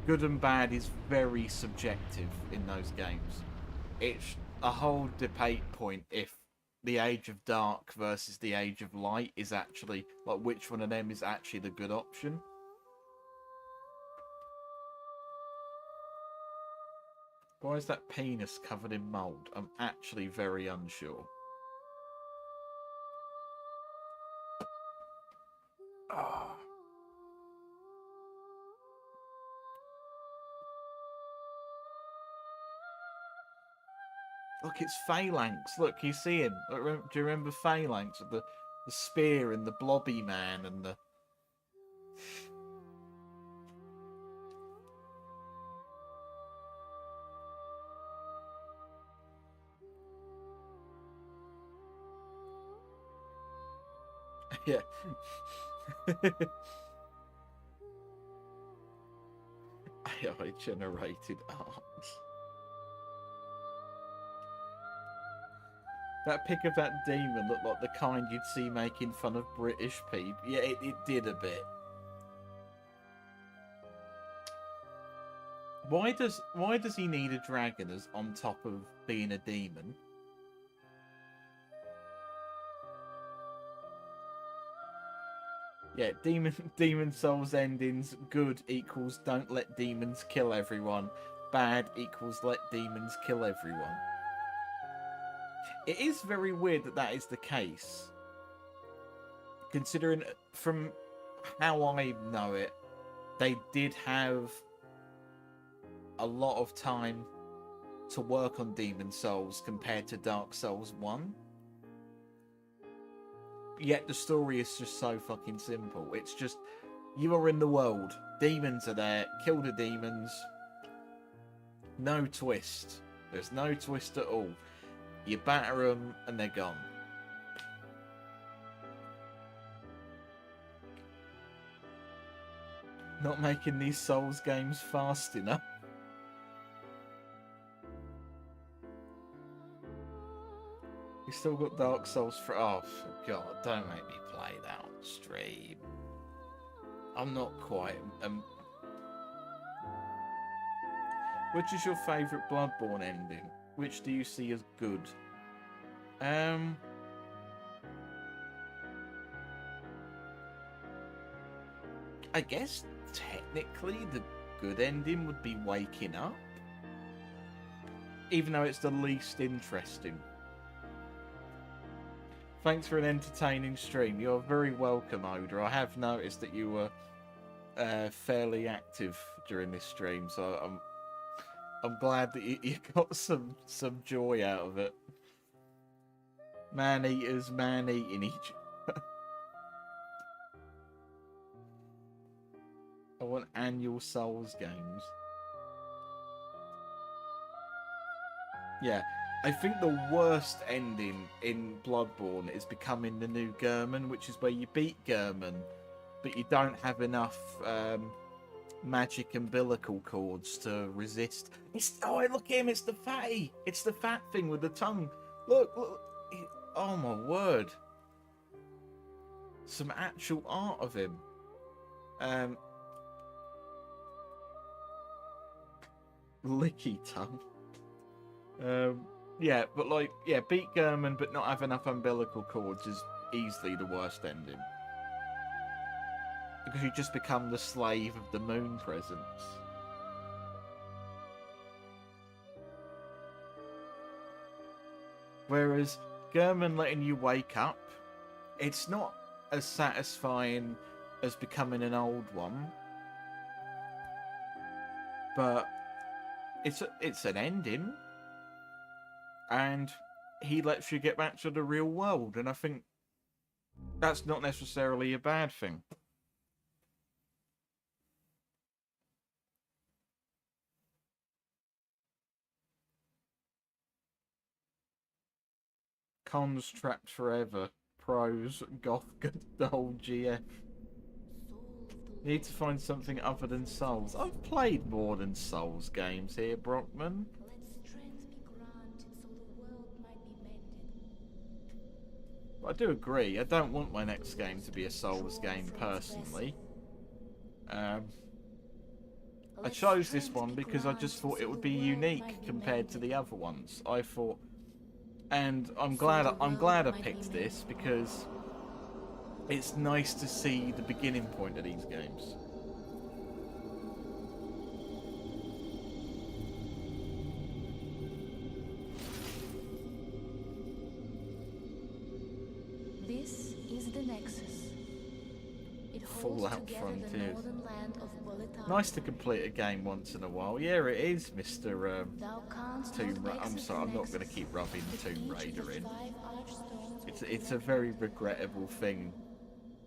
Good and bad is very subjective in those games. It's a whole debate point if the Age of Dark versus the Age of Light is actually, like, which one of them is actually the good option. Why is that penis covered in mould? I'm actually very unsure. Ah. Look, it's Phalanx. Look, you see him. Look, do you remember Phalanx with the spear and the blobby man and the... Yeah. AI generated art. That pic of that demon looked like the kind you'd see making fun of British people. Yeah, it did a bit. Why does he need a dragon as on top of being a demon? Yeah, Demon Souls endings, good equals don't let demons kill everyone. Bad equals let demons kill everyone. It is very weird that that is the case. Considering from how I know it, they did have a lot of time to work on Demon Souls compared to Dark Souls 1. Yet the story is just so fucking simple. It's just, you are in the world, demons are there, kill the demons. No twist. There's no twist at all. You batter them and they're gone. Not making these Souls games fast enough. You still got Dark Souls for... Oh, for God, don't make me play that on stream. I'm not quite... Which is your favourite Bloodborne ending? Which do you see as good? I guess technically the good ending would be waking up. Even though it's the least interesting. Thanks for an entertaining stream. You're very welcome, Oda. I have noticed that you were fairly active during this stream, so I'm glad that you got some joy out of it. Man-eaters, man-eating each other. I want annual Souls games. Yeah. I think the worst ending in Bloodborne is becoming the new Gehrman, which is where you beat Gehrman, but you don't have enough magic umbilical cords to resist. Oh, look at him! It's the fatty! It's the fat thing with the tongue. Look! Oh my word! Some actual art of him. Licky tongue. Yeah, but like, yeah, beat Gehrman but not have enough umbilical cords is easily the worst ending. Because you just become the slave of the moon presence. Whereas Gehrman letting you wake up, it's not as satisfying as becoming an old one. But it's an ending. And he lets you get back to the real world, and I think that's not necessarily a bad thing. Cons trapped forever. Pros, goth, the whole GF. Need to find something other than Souls. I've played more than Souls games here, Brockman. I do agree. I don't want my next game to be a Souls game, personally. I chose this one because I just thought it would be unique compared to the other ones. I thought, and I'm glad I picked this because it's nice to see the beginning point of these games. This is the Nexus. It holds Fallout together Frontiers. the northern land of Boletaria. Nice to complete a game once in a while. Yeah, it is, Mr. Thou canst Tomb not Raider. I'm exit sorry, the I'm not going to Nexus, keep rubbing but Tomb each of Raider the in. 5 archstones It's a very regrettable thing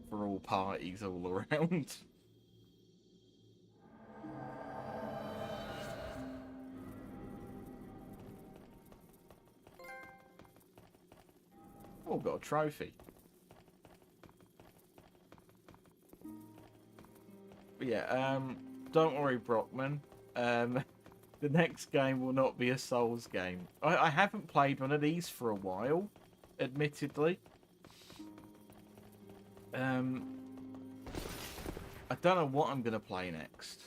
for all parties all around. Oh, got a trophy. But yeah, don't worry, Brockman. The next game will not be a Souls game. I haven't played one of these for a while, admittedly. I don't know what I'm going to play next.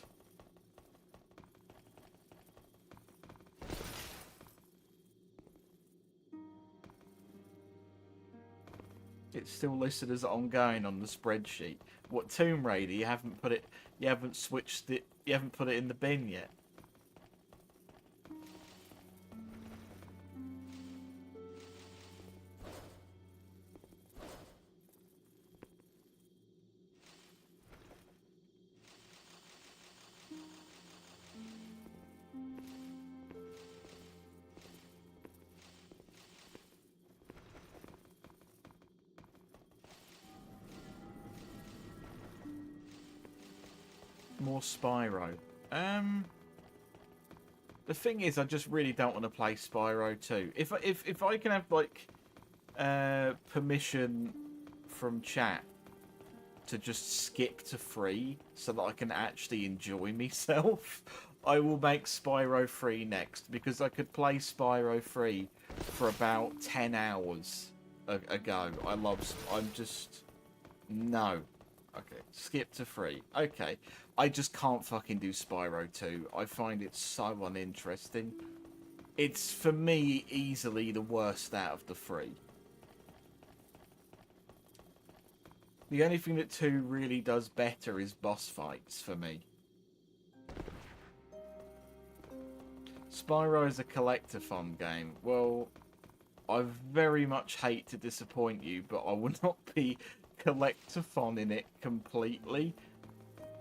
It's still listed as ongoing on the spreadsheet. What, Tomb Raider? You haven't put it. You haven't switched it. You haven't put it in the bin yet. More Spyro. The thing is, I just really don't want to play Spyro 2. If I can have like permission from chat to just skip to 3 so that I can actually enjoy myself, I will make Spyro 3 next, because I could play Spyro 3 for about 10 hours ago. I'm just no. Okay, skip to 3. Okay. I just can't fucking do Spyro 2. I find it so uninteresting. It's, for me, easily the worst out of the 3. The only thing that 2 really does better is boss fights, for me. Spyro is a collectathon game. Well, I very much hate to disappoint you, but I will not be collectathon in it completely.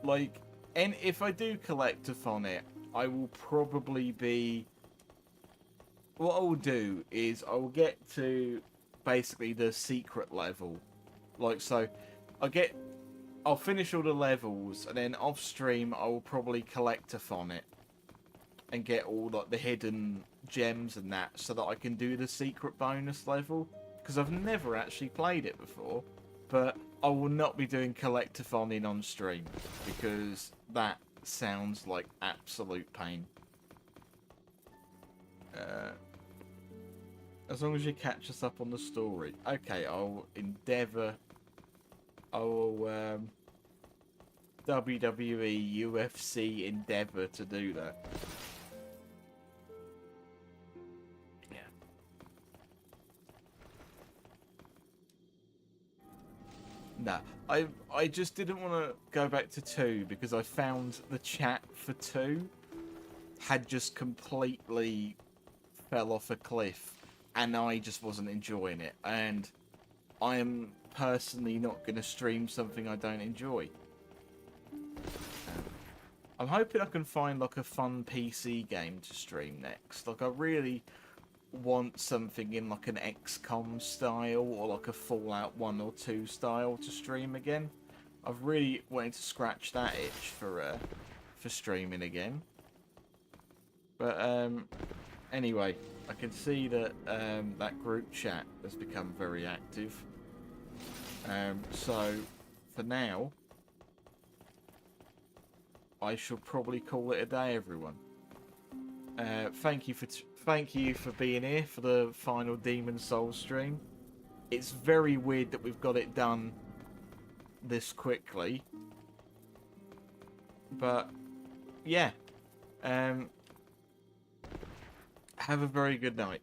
Like, and if I do collectathon it, I will probably be... What I will do is I will get to basically the secret level. Like, so I'll finish all the levels, and then off stream I will probably collectathon it and get all like the hidden gems and that, so that I can do the secret bonus level, because I've never actually played it before. But I will not be doing collectathoning on stream, because that sounds like absolute pain. As long as you catch us up on the story. Okay, I'll endeavour. I will WWE, UFC endeavour to do that. No, I just didn't want to go back to 2 because I found the chat for 2 had just completely fell off a cliff, and I just wasn't enjoying it. And I am personally not going to stream something I don't enjoy. I'm hoping I can find like a fun PC game to stream next. Like, I really want something in like an XCOM style, or like a Fallout 1 or 2 style to stream again. I've really wanted to scratch that itch for streaming again. But anyway, I can see that that group chat has become very active. So for now, I shall probably call it a day, everyone. Thank you for being here for the final Demon Souls stream. It's very weird that we've got it done this quickly, but yeah. Have a very good night.